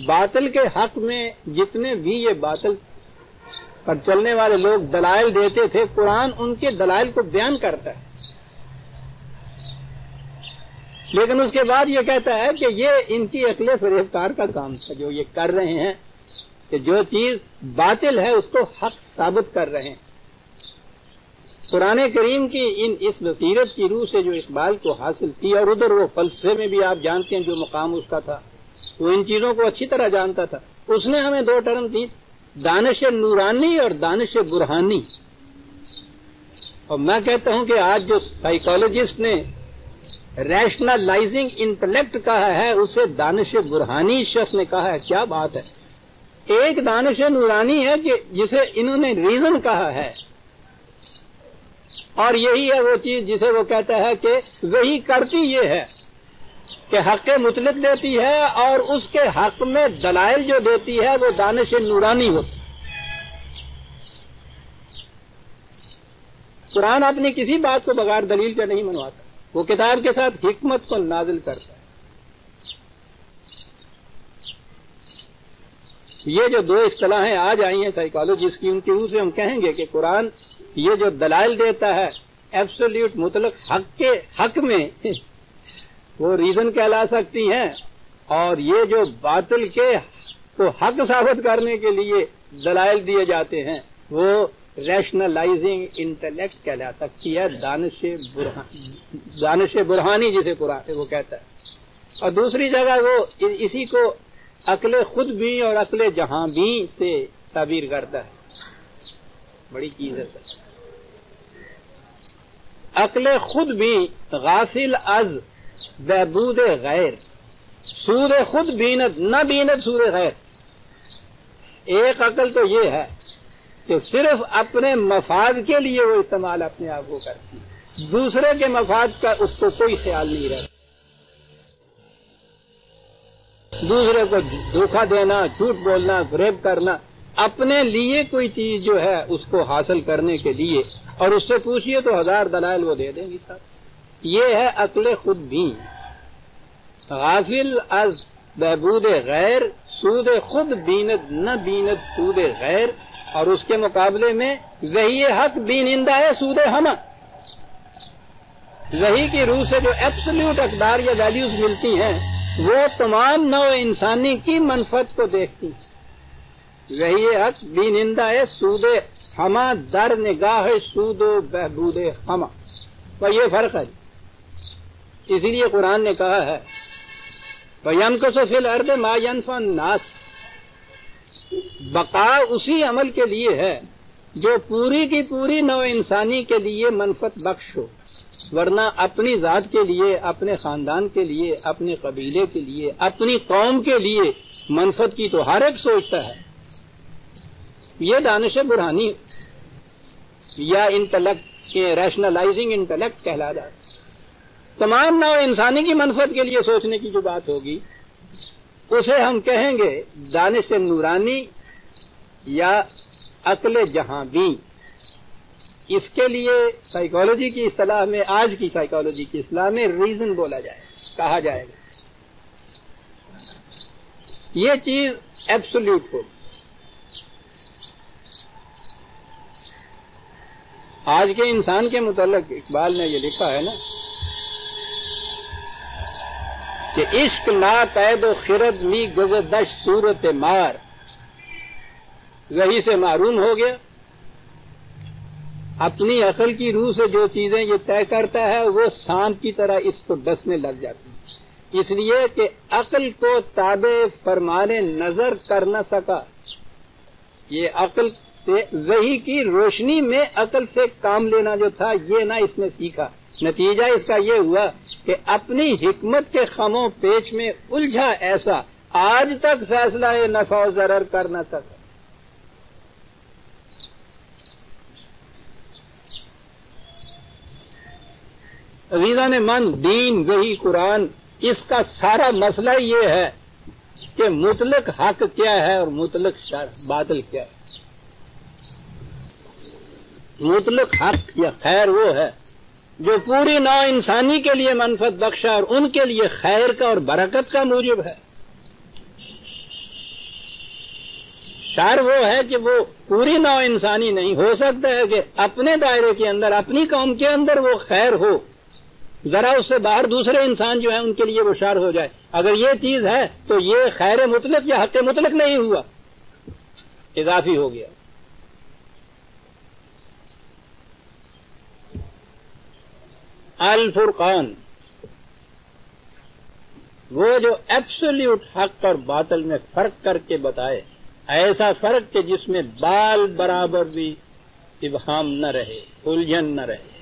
A: باطل کے حق میں جتنے بھی یہ باطل پر چلنے والے لوگ دلائل دیتے تھے، قرآن ان کے دلائل کو بیان کرتا ہے، لیکن اس کے بعد یہ کہتا ہے کہ یہ ان کی عقل فریبکار کا کام تھا جو یہ کر رہے ہیں، کہ جو چیز باطل ہے اس کو حق ثابت کر رہے ہیں. قرآن کریم کی اس بصیرت کی روح سے جو اقبال کو حاصل تھی، اور ادھر وہ فلسفے میں بھی آپ جانتے ہیں جو مقام اس کا تھا، وہ ان چیزوں کو اچھی طرح جانتا تھا. اس نے ہمیں دو ٹرم دی، دانش نورانی اور دانش برہانی. اور میں کہتا ہوں کہ آج جو سائیکالوجسٹ نے ریشنلائزنگ انٹلیکٹ کہا ہے اسے دانش برہانی شخص نے کہا ہے. کیا بات ہے! ایک دانش نورانی ہے کہ جسے انہوں نے ریزن کہا ہے، اور یہی ہے وہ چیز جسے وہ کہتا ہے کہ وہی کرتی یہ ہے کہ حق مطلق دیتی ہے، اور اس کے حق میں دلائل جو دیتی ہے وہ دانش نورانی ہوتی. قرآن اپنی کسی بات کو بغیر دلیل کے نہیں منواتا، وہ کتاب کے ساتھ حکمت کو نازل کرتا ہے. یہ جو دو اصطلاحیں آج آئی ہیں سائیکالوجسٹ کی، ان کی روح سے ہم کہیں گے کہ قرآن یہ جو دلائل دیتا ہے ایبسولوٹ مطلق حق کے حق میں وہ ریزن کہلا سکتی ہیں، اور یہ جو باطل کے کو حق ثابت کرنے کے لیے دلائل دیے جاتے ہیں وہ ریشنلائزنگ انٹلیکٹ کہلا سکتی ہے، دانش برہانی جسے قرآن وہ کہتا ہے. اور دوسری جگہ وہ اسی کو عقل خود بھی اور عقل جہاں بھی سے تعبیر کرتا ہے. بڑی چیز ہے سر. عقل خود بھی غافل از بہبود غیر، سود خود بیند نہ بیند سود غیر. ایک عقل تو یہ ہے کہ صرف اپنے مفاد کے لیے وہ استعمال اپنے آپ کو کرتی ہے، دوسرے کے مفاد کا اس کو کوئی خیال نہیں رہتا. دوسرے کو دھوکہ دینا، جھوٹ بولنا، فریب کرنا، اپنے لیے کوئی چیز جو ہے اس کو حاصل کرنے کے لیے، اور اس سے پوچھئے تو ہزار دلائل وہ دے دیں گی صاحب. یہ ہے عقل خود بھی. غافل از بہبود غیر، سود خود بیند نہ بیند سود غیر، اور اس کے مقابلے میں وحی حق بینندہ ہے سود ہمہ. وحی کی روح سے جو ایبسلیوٹ اقدار یا ویلیوز ملتی ہیں وہ تمام نوع انسانی کی منفعت کو دیکھتی ہیں. وحی حق بینندہ ہے سود ہمہ در نگاہ سود و بہبود ہمہ. تو یہ فرق ہے. اسی لیے قرآن نے کہا ہے وَيَمْكُثُ فِي الْأَرْضِ مَا يَنْفَعُ النَّاسَ. بقا اسی عمل کے لیے ہے جو پوری کی پوری نوع انسانی کے لیے منفعت بخش ہو، ورنہ اپنی ذات کے لیے، اپنے خاندان کے لیے، اپنے قبیلے کے لیے، اپنی قوم کے لیے منفعت کی تو ہر ایک سوچتا ہے. یہ دانش برہانی یا انٹلیکٹ کے ریشنلائزنگ انٹلیکٹ کہلاتا ہے. تمام نوع انسانی کی منفعت کے لیے سوچنے کی جو بات ہوگی اسے ہم کہیں گے دانش نورانی یا عقل جہاں بین. اس کے لیے سائیکالوجی کی اصطلاح میں، آج کی سائیکالوجی کی اصطلاح میں ریزن بولا جائے، کہا جائے گا. یہ چیز ایبسولوٹ ہو. آج کے انسان کے متعلق اقبال نے یہ لکھا ہے نا کہ عشق نا قید و خرد می گزردش صورت مار. وہی سے معروم ہو گیا. اپنی عقل کی روح سے جو چیزیں یہ طے کرتا ہے وہ سانپ کی طرح اس کو ڈسنے لگ جاتی ہیں، اس لیے کہ عقل کو تابع فرمانے نظر کر نہ سکا. یہ عقل سے وہی کی روشنی میں عقل سے کام لینا جو تھا یہ نہ اس نے سیکھا. نتیجہ اس کا یہ ہوا کہ اپنی حکمت کے خموں پیچ میں الجھا ایسا آج تک فیصلہ نفع و ضرر کر نہ سکا. عزیزان من، دین وہی قرآن، اس کا سارا مسئلہ یہ ہے کہ مطلق حق کیا ہے اور مطلق شر باطل کیا ہے. مطلق حق یا خیر وہ ہے جو پوری نوع انسانی کے لیے منفعت بخشا اور ان کے لیے خیر کا اور برکت کا موجب ہے. شر وہ ہے کہ وہ پوری نوع انسانی نہیں. ہو سکتا ہے کہ اپنے دائرے کے اندر، اپنی قوم کے اندر وہ خیر ہو، ذرا اس سے باہر دوسرے انسان جو ہیں ان کے لیے وہ شر ہو جائے. اگر یہ چیز ہے تو یہ خیر مطلق یا حق مطلق نہیں ہوا، اضافی ہو گیا. الفرقان وہ جو ایبسولیوٹ حق اور باطل میں فرق کر کے بتائے، ایسا فرق کہ جس میں بال برابر بھی ابہام نہ رہے، الجھن نہ رہے.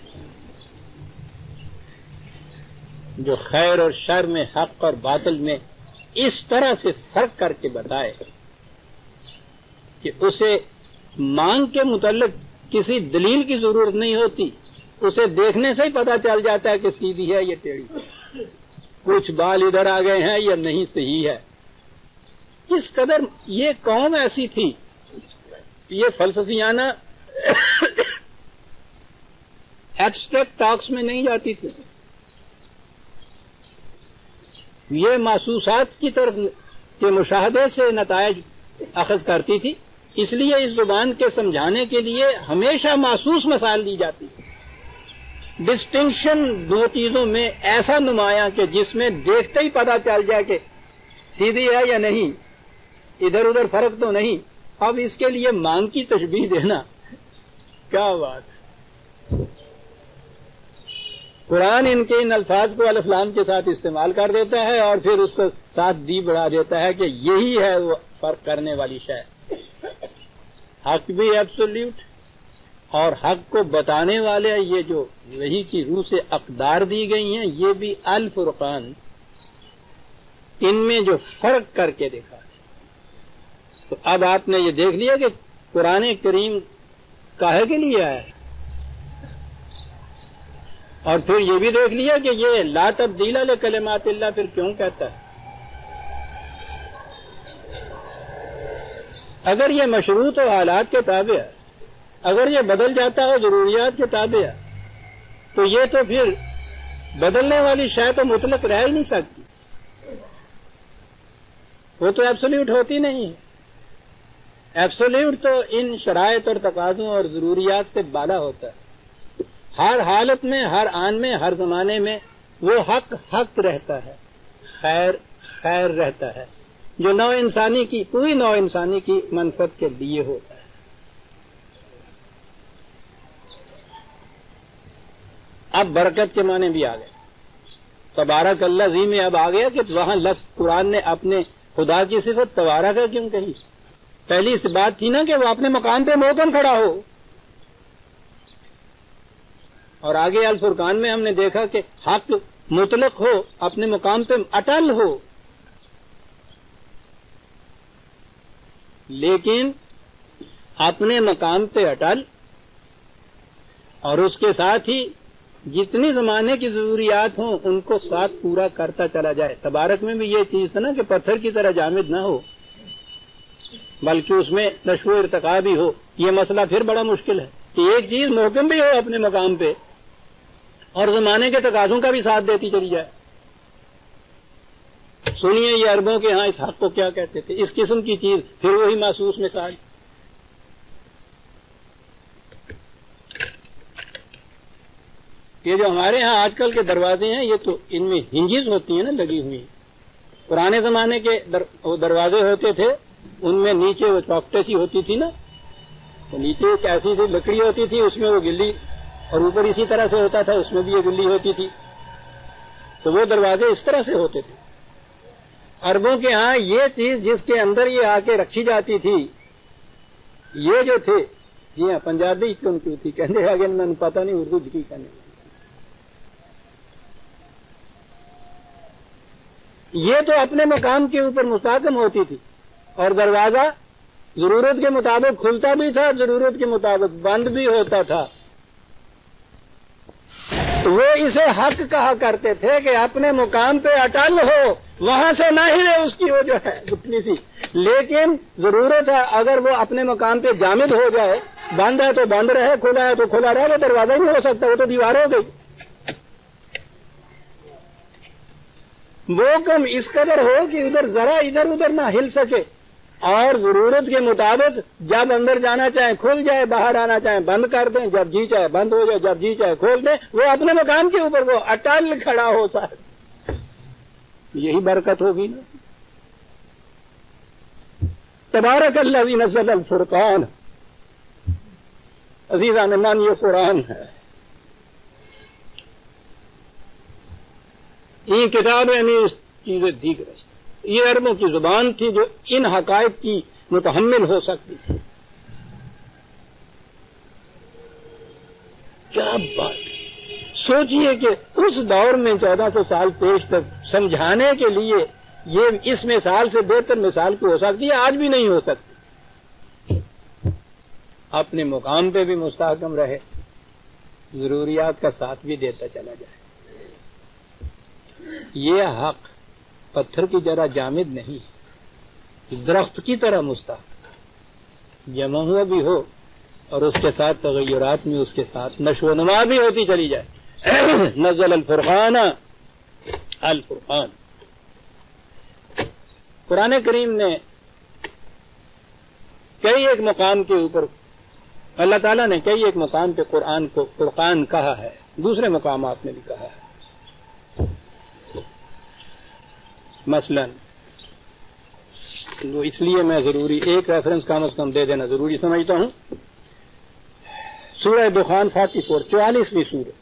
A: جو خیر اور شر میں، حق اور باطل میں اس طرح سے فرق کر کے بتائے کہ اسے مانگ کے متعلق کسی دلیل کی ضرورت نہیں ہوتی، اسے دیکھنے سے ہی پتہ چل جاتا ہے کہ سیدھی ہے یا ٹیڑھی، کچھ بال ادھر آ گئے ہیں یا نہیں صحیح ہے. کس قدر یہ قوم ایسی تھی، یہ فلسفیانہ ایبسٹریکٹ ٹاکس میں نہیں جاتی تھی، یہ محسوسات کی طرف کے مشاہدے سے نتائج اخذ کرتی تھی. اس لیے اس زبان کے سمجھانے کے لیے ہمیشہ محسوس مسائل دی جاتی. ڈسٹنکشن دو چیزوں میں ایسا نمایاں کہ جس میں دیکھتے ہی پتہ چل جائے کہ سیدھی ہے یا نہیں، ادھر ادھر فرق تو نہیں. اب اس کے لیے مانگ کی تشبیہ دینا کیا بات. قرآن ان کے ان الفاظ کو الف لام کے ساتھ استعمال کر دیتا ہے اور پھر اس کو ساتھ دی بڑھا دیتا ہے کہ یہی ہے وہ فرق کرنے والی شے. حق بھی ایبسولیوٹ اور حق کو بتانے والے یہ جو وحی کی روح سے اقدار دی گئی ہیں یہ بھی الفرقان، ان میں جو فرق کر کے دکھا ہے. تو اب آپ نے یہ دیکھ لیا کہ قرآن کریم کاہے کے لیے آیا ہے، اور پھر یہ بھی دیکھ لیا کہ یہ لا تبدیل لکلمات اللہ پھر کیوں کہتا ہے. اگر یہ مشروط و حالات کے تابع ہے، اگر یہ بدل جاتا ہو ضروریات کے تابع ہے، تو یہ تو پھر بدلنے والی شے تو مطلق رہ ہی نہیں سکتی. وہ تو ایبسولوٹ ہوتی نہیں ہے. ایبسولوٹ تو ان شرائط اور تقاضوں اور ضروریات سے بالا ہوتا ہے. ہر حالت میں، ہر آن میں، ہر زمانے میں وہ حق حق رہتا ہے، خیر خیر رہتا ہے، جو نوع انسانی کی، پوری نوع انسانی کی منفعت کے لیے ہوتا ہے. اب برکت کے معنی بھی آ گئے. تبارک اللہ زی میں اب آ گیا کہ وہاں لفظ قرآن نے اپنے خدا کی صفت تبارک ہے کیوں کہی؟ پہلی اس بات تھی نا کہ وہ اپنے مقام پہ محکم کھڑا ہو. اور آگے الفرقان میں ہم نے دیکھا کہ حق مطلق ہو، اپنے مقام پہ اٹل ہو، لیکن اپنے مقام پہ اٹل اور اس کے ساتھ ہی جتنی زمانے کی ضروریات ہوں ان کو ساتھ پورا کرتا چلا جائے. تبارک میں بھی یہ چیز تھا نا کہ پتھر کی طرح جامد نہ ہو بلکہ اس میں نشو و ارتقا بھی ہو. یہ مسئلہ پھر بڑا مشکل ہے کہ ایک چیز محکم بھی ہو اپنے مقام پہ اور زمانے کے تقاضوں کا بھی ساتھ دیتی چلی جائے. سنیے یہ عربوں کے ہاں اس حق کو کیا کہتے تھے، اس قسم کی چیز. پھر وہی محسوس مثال، یہ جو ہمارے ہاں آج کل کے دروازے ہیں یہ تو ان میں ہنجز ہوتی ہیں نا لگی ہوئی. پرانے زمانے کے وہ دروازے ہوتے تھے ان میں نیچے وہ چوکٹے سی ہوتی تھی نا، تو نیچے ایک ایسی سی لکڑی ہوتی تھی اس میں وہ گلی، اور اوپر اسی طرح سے ہوتا تھا اس میں بھی یہ گلی ہوتی تھی. تو وہ دروازے اس طرح سے ہوتے تھے. عربوں کے ہاں یہ چیز جس کے اندر یہ آ کے رکھی جاتی تھی، یہ جو تھے، جی ہاں پنجابی کیوں کیوں تھی کہنے آگے میں پتہ نہیں اردو کی کہنے، یہ تو اپنے مقام کے اوپر مستحکم ہوتی تھی اور دروازہ ضرورت کے مطابق کھلتا بھی تھا، ضرورت کے مطابق بند بھی ہوتا تھا. وہ اسے حق کہا کرتے تھے کہ اپنے مقام پہ اٹل ہو، وہاں سے نہ ہلے اس کی وہ جو ہے گٹلی سی. لیکن ضرورت ہے اگر وہ اپنے مقام پہ جامد ہو جائے، بند ہے تو بند رہے، کھلا ہے تو کھلا رہے، وہ دروازہ ہی نہیں ہو سکتا، وہ تو دیوار ہو گئی. وہ کم اس قدر ہو کہ ادھر ذرا ادھر ادھر نہ ہل سکے، اور ضرورت کے مطابق جب اندر جانا چاہے کھل جائے، باہر آنا چاہے بند کر دیں، جب جی چاہے بند ہو جائے، جب جی چاہے کھول دیں. وہ اپنے مقام کے اوپر وہ اٹل کھڑا ہو سکتا. یہی برکت ہوگی نا. تبارک الذی نزل الفرقان. عزیزان من یہ قرآن ہے، یہ کتاب یعنی چیزیں دیگر. یہ عربوں کی زبان تھی جو ان حقائق کی متحمل ہو سکتی تھی. کیا بات! سوچئے کہ اس دور میں 1400 سال پیش تک سمجھانے کے لیے یہ اس مثال سے بہتر مثال کو ہو سکتی ہے، آج بھی نہیں ہو سکتی. اپنے مقام پہ بھی مستحکم رہے، ضروریات کا ساتھ بھی دیتا چلا جائے. یہ حق پتھر کی طرح جامد نہیں، درخت کی طرح مستحکم، جمع ہوا بھی ہو اور اس کے ساتھ تغیرات میں اس کے ساتھ نشو و نما بھی ہوتی چلی جائے. نزل الفرقان. الفرقان قرآن کریم نے کئی ایک مقام کے اوپر اللہ تعالیٰ نے کئی ایک مقام پہ قرآن کو فرقان کہا ہے، دوسرے مقامات میں بھی کہا ہے. مثلا تو اس لیے میں ضروری ایک ریفرنس کم از کم دے دینا ضروری سمجھتا ہوں. سورہ دخان 44 44ویں سورہ.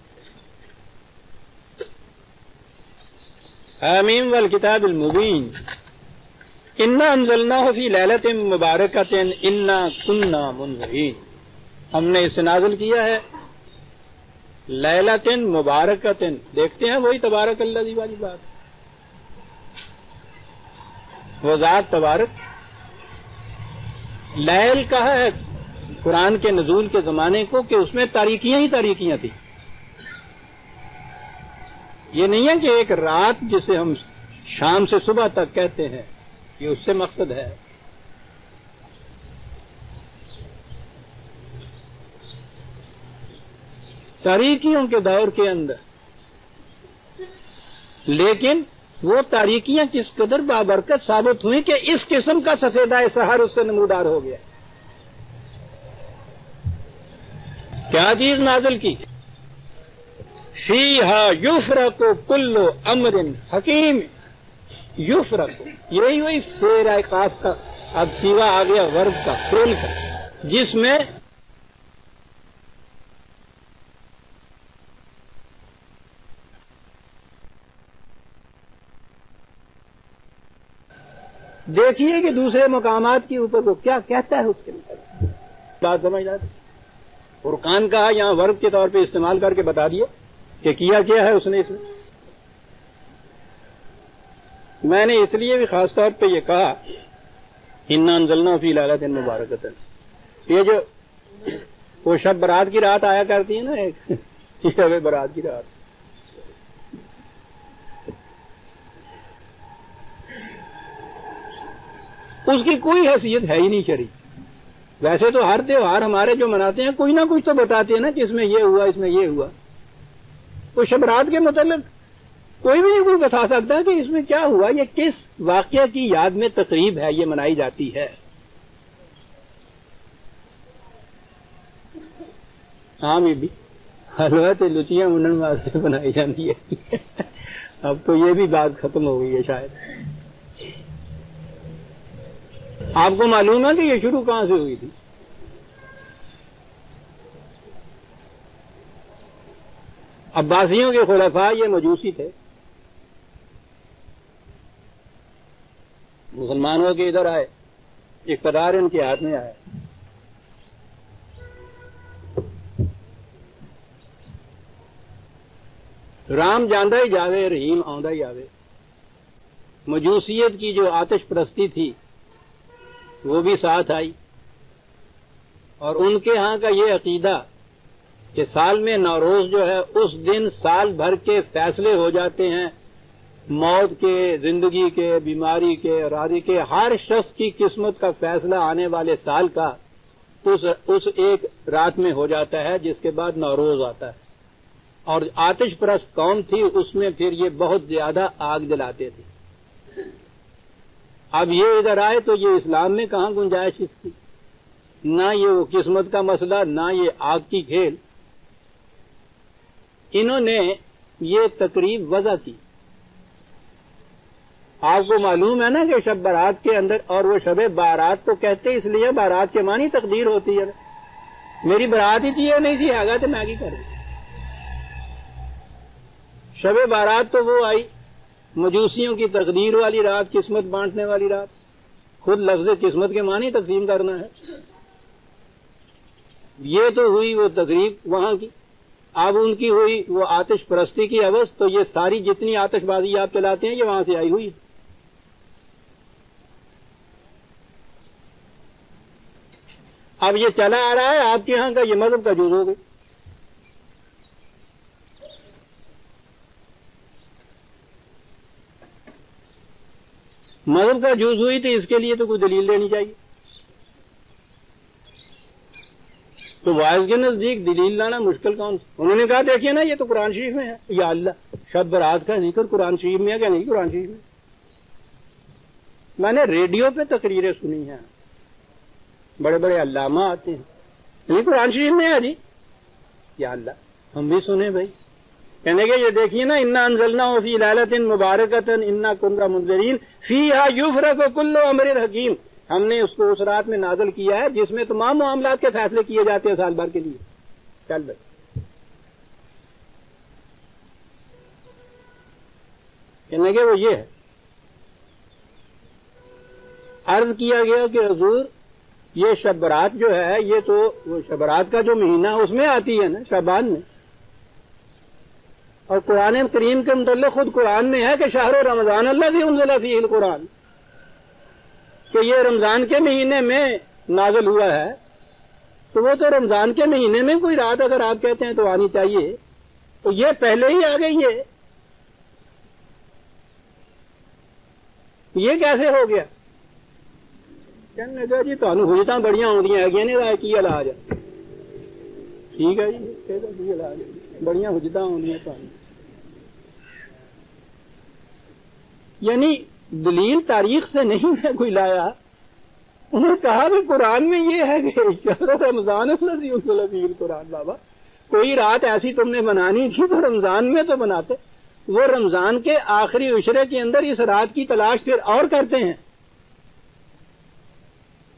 A: حامیم والکتاب المبین انا انزلناہ فی لیلۃ مبارکۃ انا کنا منذرین. ہم نے اسے نازل کیا ہے لیلۃ مبارکۃ. دیکھتے ہیں وہی تبارک الذی والی بات، وہ ذات تبارک. لیل کہا ہے قرآن کے نزول کے زمانے کو کہ اس میں تاریکیاں ہی تاریکیاں تھیں. یہ نہیں ہے کہ ایک رات جسے ہم شام سے صبح تک کہتے ہیں، یہ اس سے مقصد ہے. تاریکیوں کے دور کے اندر، لیکن وہ تاریکیاں کس قدر بابرکت ثابت ہوئی کہ اس قسم کا سفیدہ سحر اس سے نمودار ہو گیا. کیا چیز نازل کی؟ فیہا یفرق کل امر حکیم. یفرق یہی وہی فعل ہے قاف کا، اب سیوا آ گیا ورب کا، فعل کا، جس میں دیکھیے کہ دوسرے مقامات کے اوپر وہ کیا کہتا ہے. اس کے مطابق بات سمجھ آتی. فرقان کہا یہاں ورب کے طور پہ استعمال کر کے بتا دیے کہ کیا ہے اس نے. اس میں نے اس لیے بھی خاص طور پہ یہ کہا انا انزلنا فی لیلۃ مبارکۃ. یہ جو وہ شب برات کی رات آیا کرتی ہے نا، ایک شب برات کی رات، اس کی کوئی حیثیت ہے ہی نہیں شرعی. ویسے تو ہر تہوار ہمارے جو مناتے ہیں کوئی نہ کچھ تو بتاتے ہیں نا کہ اس میں یہ ہوا، اس میں یہ ہوا. تو شب برات کے متعلق کوئی بھی نہیں کوئی بتا سکتا کہ اس میں کیا ہوا، یہ کس واقعہ کی یاد میں تقریب ہے، یہ منائی جاتی ہے. ہاں بھی حلوہ تے لچیاں منن واسطے بنائی جاتی ہے. اب تو یہ بھی بات ختم ہو گئی ہے شاید. آپ کو معلوم ہے کہ یہ شروع کہاں سے ہوئی تھی؟ عباسیوں کے خلفاء یہ مجوسی تھے. مسلمانوں کے ادھر آئے، اقتدار ان کے ہاتھ میں آیا. رام جاندہ ہی جاوے، رحیم آندہ ہی آوے. مجوسیت کی جو آتش پرستی تھی وہ بھی ساتھ آئی، اور ان کے ہاں کا یہ عقیدہ کہ سال میں نوروز جو ہے اس دن سال بھر کے فیصلے ہو جاتے ہیں، موت کے، زندگی کے، بیماری کے، راضی کے، ہر شخص کی قسمت کا فیصلہ آنے والے سال کا اس ایک رات میں ہو جاتا ہے، جس کے بعد نوروز آتا ہے. اور آتش پرست قوم تھی، اس میں پھر یہ بہت زیادہ آگ جلاتے تھے. اب یہ ادھر آئے تو یہ اسلام میں کہاں گنجائش اس کی، نہ یہ وہ قسمت کا مسئلہ، نہ یہ آگ کی کھیل. انہوں نے یہ تقریب وضع کی. آپ کو معلوم ہے نا کہ شب برات کے اندر، اور وہ شب بارات تو کہتے اس لیے بارات کے معنی تقدیر ہوتی ہے. میری برات ہی تھی اور نہیں سی آگا تو میں کی کروں. شب بارات تو وہ آئی مجوسیوں کی تقدیر والی رات، قسمت بانٹنے والی رات. خود لفظ قسمت کے معنی تقسیم کرنا ہے. یہ تو ہوئی وہ تقریب وہاں کی. اب ان کی ہوئی وہ آتش پرستی کی حوث، تو یہ ساری جتنی آتش بازی آپ چلاتے ہیں یہ وہاں سے آئی ہوئی. اب یہ چلا آ رہا ہے، آپ کے ہاں کا یہ مذہب کا جز ہو گئی. مذہب کا جز ہوئی تو اس کے لیے تو کوئی دلیل دینی چاہیے. تو وائز کے نزدیک دلیل لانا مشکل کون سی؟ انہوں نے کہا دیکھیے نا یہ تو قرآن شریف میں ہے. یا اللہ، شب برات کا ذکر قرآن شریف میں ہے کہ نہیں قرآن شریف میں؟ میں نے ریڈیو پہ تقریریں سنی ہیں، بڑے بڑے علامہ آتے ہیں، نہیں قرآن شریف میں ہے جی. یا اللہ، ہم بھی سنیں بھائی. کہنے کہ یہ دیکھیے نا انا انزلنا فی لیلۃ مبارکۃ انا کنا منذرین فیہا یفرق کل امر حکیم. ہم نے اس کو اس رات میں نازل کیا ہے جس میں تمام معاملات کے فیصلے کیے جاتے ہیں سال بھر کے لیے. چل بھائی، کہنے کہ وہ یہ ہے. عرض کیا گیا کہ حضور یہ شب برات جو ہے یہ تو وہ شب برات کا جو مہینہ اس میں آتی ہے نا، شعبان میں. اور قرآن کریم کے متعلق خود قرآن میں ہے کہ شہر رمضان الذی انزل فیہ القرآن، کہ یہ رمضان کے مہینے میں نازل ہوا ہے. تو وہ تو رمضان کے مہینے میں کوئی رات اگر آپ کہتے ہیں تو آنی چاہیے، تو یہ پہلے ہی آ گئی ہے. یہ کیسے ہو گیا؟ کہنے لگا جی تمہیں حجتاں بڑیاں ہوندیاں ہے نہیں کی علاج. ٹھیک ہے جی، علاج بڑیاں حجتاں ہوندیاں تمہیں. یعنی دلیل تاریخ سے نہیں ہے کوئی لایا، انہوں نے کہا کہ قرآن میں یہ ہے کہ رمضان الذی قرآن بابا کوئی رات ایسی تم نے بنانی تھی تو رمضان میں تو بناتے، وہ رمضان کے آخری عشرے کے اندر اس رات کی تلاش پھر اور کرتے ہیں.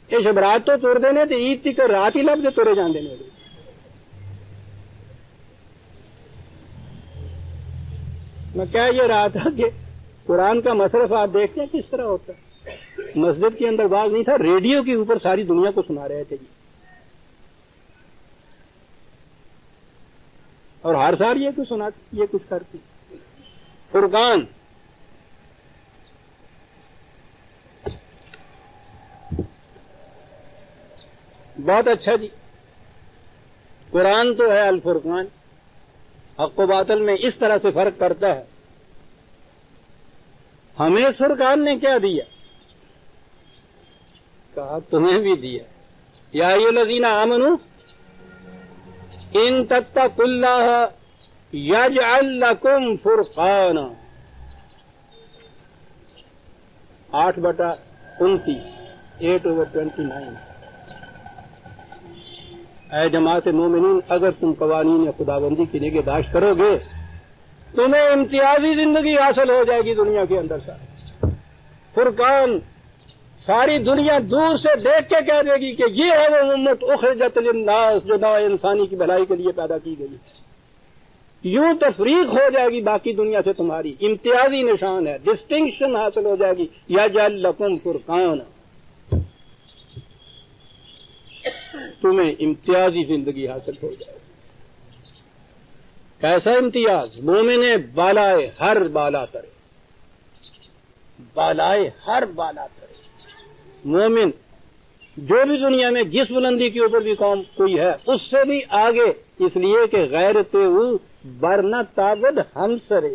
A: یہ شب رات تو تر دینے تو عید تک رات ہی لب ترے جان دینے. میں کیا یہ رہا تھا کہ قرآن کا مصرف آپ دیکھتے ہیں کس طرح ہوتا ہے. مسجد کے اندر باز نہیں تھا، ریڈیو کے اوپر ساری دنیا کو سنا رہے تھے جی، اور ہر سال یہ کچھ سناتی، یہ کچھ کرتی. فرقان بہت اچھا جی. قرآن تو ہے الفرقان، حق و باطل میں اس طرح سے فرق کرتا ہے. ہمیں فرقان نے کیا دیا؟ کہا تمہیں بھی دیا. یا ایھا الذین آمنوا ان تتقوا اللہ یجعل لکم فرقانا. 8/29 8/29. اے جماعت مومنین، اگر تم قوانین خداوندی کی نگہداشت کرو گے تمہیں امتیازی زندگی حاصل ہو جائے گی دنیا کے اندر. فرقان ساری دنیا دور سے دیکھ کے کہہ دے گی کہ یہ ہے وہ امت اخرجت للناس جو نوع انسانی کی بھلائی کے لیے پیدا کی گئی. یوں تفریق ہو جائے گی باقی دنیا سے، تمہاری امتیازی نشان ہے، ڈسٹنکشن حاصل ہو جائے گی. یجعل لکم فرقانا، تمہیں امتیازی زندگی حاصل ہو جائے گی. کیسا امتیاز؟ مومن بالائے ہر بالا کرے، بالائے ہر بالا کرے. مومن جو بھی دنیا میں جس بلندی کے اوپر بھی قوم کوئی ہے اس سے بھی آگے، اس لیے کہ غیرت او برنا تابد ہم سرے.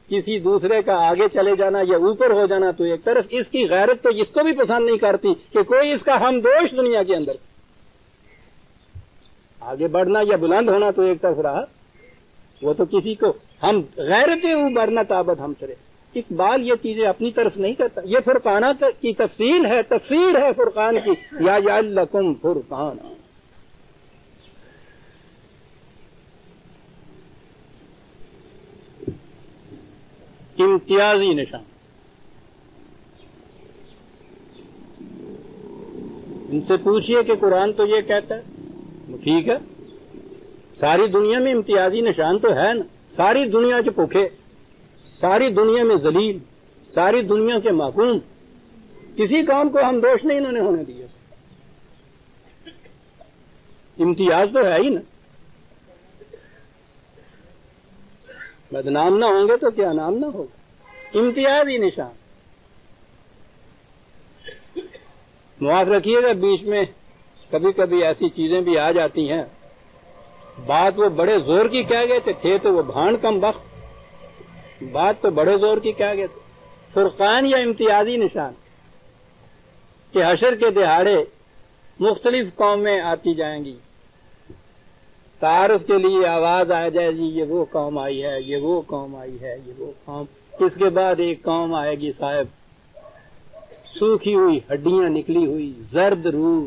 A: کسی دوسرے کا آگے چلے جانا یا اوپر ہو جانا تو ایک طرف، اس کی غیرت تو جس کو بھی پسند نہیں کرتی کہ کوئی اس کا ہم دوش دنیا کے اندر. آگے بڑھنا یا بلند ہونا تو ایک طرف رہا، وہ تو کسی کو ہم غیرت او برنا تابد ہم سرے. اقبال یہ چیزیں اپنی طرف نہیں کرتا، یہ فرقانہ کی تفصیل ہے، تفسیر ہے فرقان کی. یجعل لکم فرقانا. امتیازی نشان. ان سے پوچھئے کہ قرآن تو یہ کہتا ہے، ٹھیک ہے ساری دنیا میں امتیازی نشان تو ہے نا. ساری دنیا کے بھوکے، ساری دنیا میں ذلیل، ساری دنیا کے محکوم، کسی کام کو ہم دوش نہیں انہوں نے ہونے دیا. امتیاز تو ہے ہی نا. بدنام نہ ہوں گے تو کیا نام نہ ہوگا. امتیازی نشان. معاف رکھیے گا بیچ میں کبھی کبھی ایسی چیزیں بھی آ جاتی ہیں. بات وہ بڑے زور کی کہہ گئے تھے تو وہ بھانڈ کم بخت. بات تو بڑے زور کی کہہ گئے تھے. فرقان یا امتیازی نشان کہ حشر کے دہاڑے مختلف قومیں آتی جائیں گی، تعارف کے لیے آواز آ جائے گی یہ وہ قوم آئی ہے، یہ وہ قوم آئی ہے، یہ وہ قوم. اس کے بعد ایک قوم آئے گی صاحب سوکھی ہوئی، ہڈیاں نکلی ہوئی، زرد روح،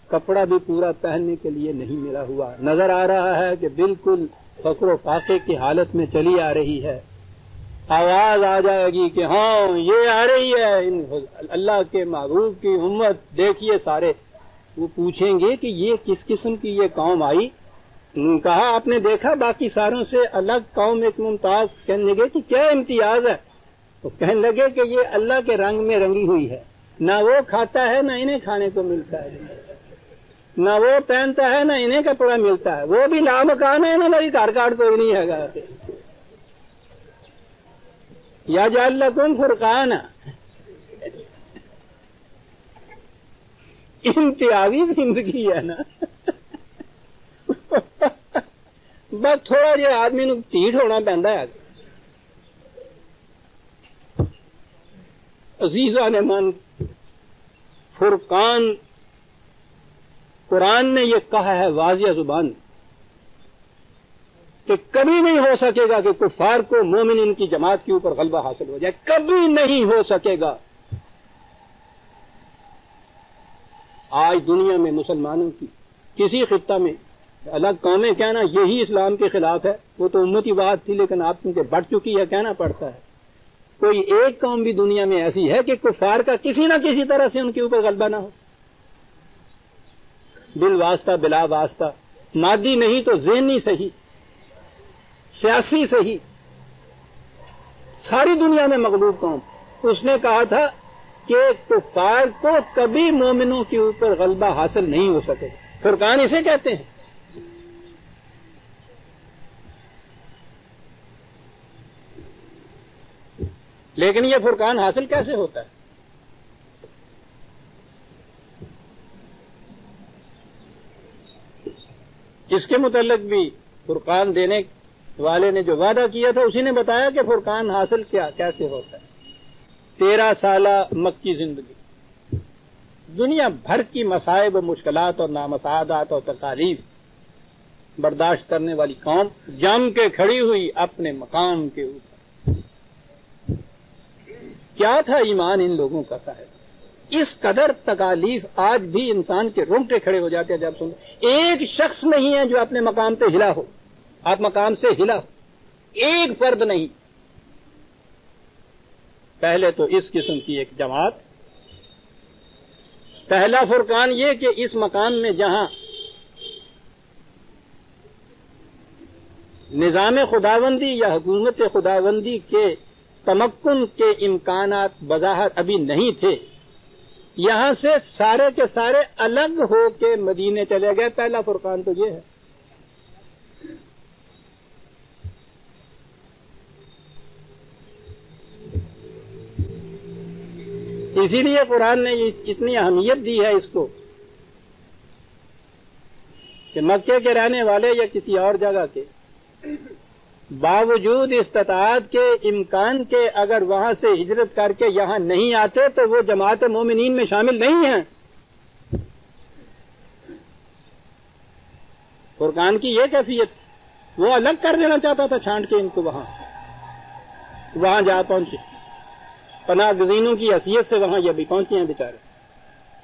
A: کپڑا بھی پورا پہننے کے لیے نہیں ملا ہوا، نظر آ رہا ہے کہ بالکل فقر و فاقے کی حالت میں چلی آ رہی ہے. آواز آ جائے گی کہ ہاں یہ آ رہی ہے اللہ کے محبوب کی امت، دیکھیے سارے. وہ پوچھیں گے کہ یہ کس قسم کی یہ قوم آئی؟ کہا آپ نے دیکھا باقی ساروں سے الگ قوم ایک ممتاز. کہنے لگے کہ کیا امتیاز ہے؟ تو کہنے لگے کہ یہ اللہ کے رنگ میں رنگی ہوئی ہے، نہ وہ کھاتا ہے نہ انہیں کھانے کو ملتا ہے، نہ وہ پہنتا ہے نہ انہیں کپڑا ملتا ہے، وہ بھی لامکان ہے، نہ میری گھر کاٹ کوئی نہیں ہے گا. یجعل لکم فرقانا. امتیازی زندگی ہے نا. بس تھوڑا جہا آدمی نو ٹھیٹ ہونا پہنتا ہے. عزیزان من، فرقان قرآن نے یہ کہا ہے واضح زبان کہ کبھی نہیں ہو سکے گا کہ کفار کو مومنین کی جماعت کے اوپر غلبہ حاصل ہو جائے، کبھی نہیں ہو سکے گا۔ آج دنیا میں مسلمانوں کی کسی خطہ میں الگ قومیں کہنا یہی اسلام کے خلاف ہے، وہ تو امتی بات تھی، لیکن آپ کیونکہ بڑھ چکی ہے کہنا پڑتا ہے۔ کوئی ایک قوم بھی دنیا میں ایسی ہے کہ کفار کا کسی نہ کسی طرح سے ان کے اوپر غلبہ نہ ہو، بالواسطہ بلا واسطہ، مادی نہیں تو ذہنی صحیح، سیاسی صحیح، ساری دنیا میں مغلوب قوم۔ اس نے کہا تھا کہ کفار کو کبھی مومنوں کے اوپر غلبہ حاصل نہیں ہو سکے۔ فرقان اسے کہتے ہیں۔ لیکن یہ فرقان حاصل کیسے ہوتا ہے؟ اس کے متعلق بھی فرقان دینے والے نے جو وعدہ کیا تھا اسی نے بتایا کہ فرقان حاصل کیسے ہوتا ہے۔ 13 سالہ مکی زندگی، دنیا بھر کی مصائب و مشکلات اور نامساعدات اور تکالیف برداشت کرنے والی قوم جم کے کھڑی ہوئی اپنے مقام کے اوپر۔ کیا تھا ایمان ان لوگوں کا صاحب؟ اس قدر تکالیف آج بھی انسان کے رونگٹے کھڑے ہو جاتے ہیں جب سنتے۔ ایک شخص نہیں ہے جو اپنے مقام پہ ہلا ہو، آپ مقام سے ہلا ہو، ایک فرد نہیں۔ پہلے تو اس قسم کی ایک جماعت، پہلا فرقان یہ کہ اس مقام میں جہاں نظام خداوندی یا حکومت خداوندی کے تمکن کے امکانات بظاہر ابھی نہیں تھے، یہاں سے سارے کے سارے الگ ہو کے مدینے چلے گئے۔ پہلا فرقان تو یہ ہے۔ اسی لیے قرآن نے اتنی اہمیت دی ہے اس کو کہ مکے کے رہنے والے یا کسی اور جگہ کے باوجود استطاعت کے امکان کے اگر وہاں سے ہجرت کر کے یہاں نہیں آتے تو وہ جماعت مومنین میں شامل نہیں ہیں۔ فرقان کی یہ کیفیت، وہ الگ کر دینا چاہتا تھا چھانٹ کے ان کو، وہاں جا پہنچے، پناہ گزینوں کی حیثیت سے وہاں یہ بھی پہنچے ہیں بیچارے،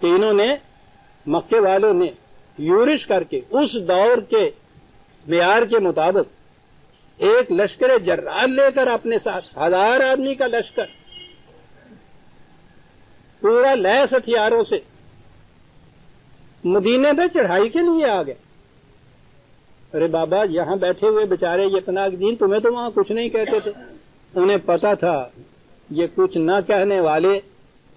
A: کہ انہوں نے مکے والوں نے یورش کر کے اس دور کے معیار کے مطابق ایک لشکر جرار لے کر اپنے ساتھ 1000 آدمی کا لشکر پورا لیس ہتھیاروں سے مدینے پہ چڑھائی کے لیے آ گئے۔ ارے بابا یہاں بیٹھے ہوئے بیچارے یہ پناہ گزین تمہیں تو وہاں کچھ نہیں کہتے تھے، انہیں پتا تھا یہ کچھ نہ کہنے والے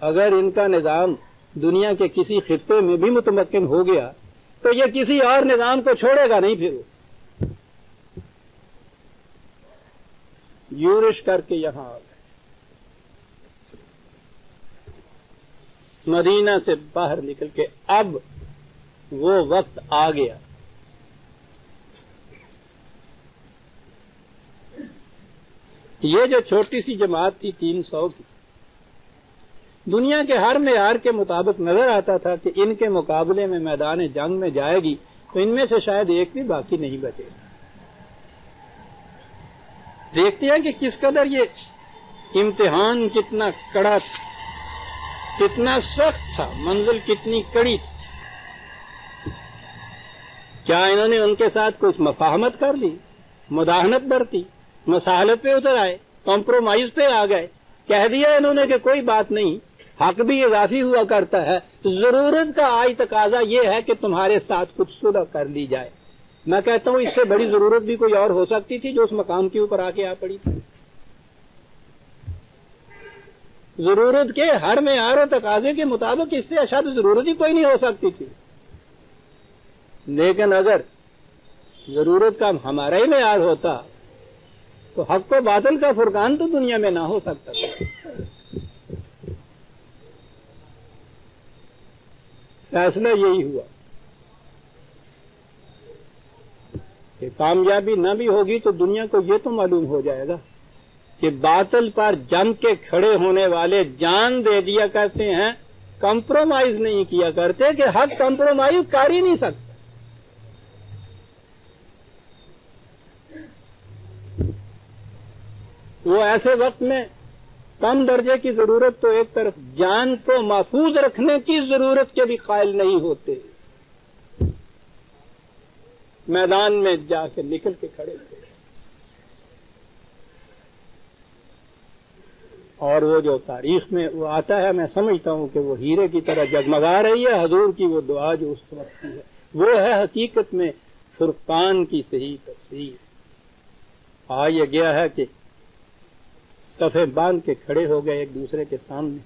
A: اگر ان کا نظام دنیا کے کسی خطے میں بھی متمکن ہو گیا تو یہ کسی اور نظام کو چھوڑے گا نہیں، پھر وہ یورش کر کے یہاں آ گئے، مدینہ سے باہر نکل کے۔ اب وہ وقت آ گیا یہ جو چھوٹی سی جماعت تھی 300 کی، دنیا کے ہر معیار کے مطابق نظر آتا تھا کہ ان کے مقابلے میں میدان جنگ میں جائے گی تو ان میں سے شاید ایک بھی باقی نہیں بچے گا۔ دیکھتے ہیں کہ کس قدر یہ امتحان کتنا کڑا تھا، کتنا سخت تھا، منزل کتنی کڑی تھی۔ کیا انہوں نے ان کے ساتھ کچھ مفاہمت کر لی، مداہنت برتی، مساہلت پہ اتر آئے، کمپرومائز پہ آ گئے، کہہ دیا انہوں نے کہ کوئی بات نہیں، حق بھی اضافی ہوا کرتا ہے، ضرورت کا آج تقاضا یہ ہے کہ تمہارے ساتھ کچھ صلح کر لی جائے۔ میں کہتا ہوں اس سے بڑی ضرورت بھی کوئی اور ہو سکتی تھی جو اس مقام کے اوپر آ کے آ پڑی تھی۔ ضرورت کے ہر معیار و تقاضے کے مطابق اس سے اشد ضرورت ہی کوئی نہیں ہو سکتی تھی، لیکن اگر ضرورت کا ہمارا ہی معیار ہوتا تو حق و باطل کا فرقان تو دنیا میں نہ ہو سکتا تھا۔ فیصلہ یہی ہوا کہ کامیابی نہ بھی ہوگی تو دنیا کو یہ تو معلوم ہو جائے گا کہ باطل پر جم کے کھڑے ہونے والے جان دے دیا کرتے ہیں، کمپرومائز نہیں کیا کرتے، کہ حق کمپرومائز کر ہی نہیں سکتا۔ وہ ایسے وقت میں کم درجے کی ضرورت تو ایک طرف، جان کو محفوظ رکھنے کی ضرورت کے بھی قائل نہیں ہوتے، میدان میں جا کے نکل کے کھڑے تھے۔ اور وہ جو تاریخ میں وہ آتا ہے، میں سمجھتا ہوں کہ وہ ہیرے کی طرح جگمگا رہی ہے حضور کی وہ دعا جو اس وقت کی ہے، وہ ہے حقیقت میں فرقان کی صحیح تفسیر۔ یہ گیا ہے کہ صفیں باندھ کے کھڑے ہو گئے ایک دوسرے کے سامنے۔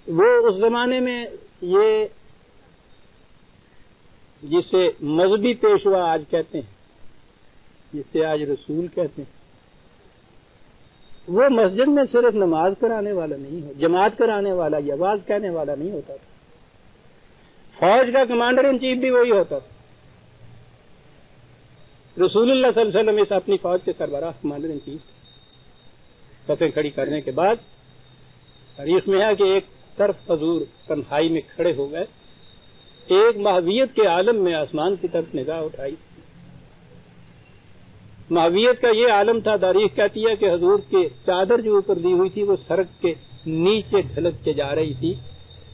A: وہ اس زمانے میں یہ جسے مذہبی پیشوا آج کہتے ہیں، جسے آج رسول کہتے ہیں، وہ مسجد میں صرف نماز کرانے والا نہیں ہو، جماعت کرانے والا یا آواز کہنے والا نہیں ہوتا تھا، فوج کا کمانڈر ان چیف بھی وہی ہوتا تھا۔ رسول اللہ صلی اللہ علیہ وسلم اس اپنی فوج کے سربراہ کمانڈر ان چیف۔ صفیں کھڑی کرنے کے بعد تاریخ میں ہے کہ ایک طرف حضور تنہائی میں کھڑے ہو گئے، ایک ماہویت کے عالم میں آسمان کی طرف نگاہ اٹھائی۔ ماہویت کا یہ عالم تھا، تاریخ کہتی ہے کہ حضور کے چادر جو اوپر دی ہوئی تھی وہ سڑک کے نیچے ڈھلک کے جا رہی تھی،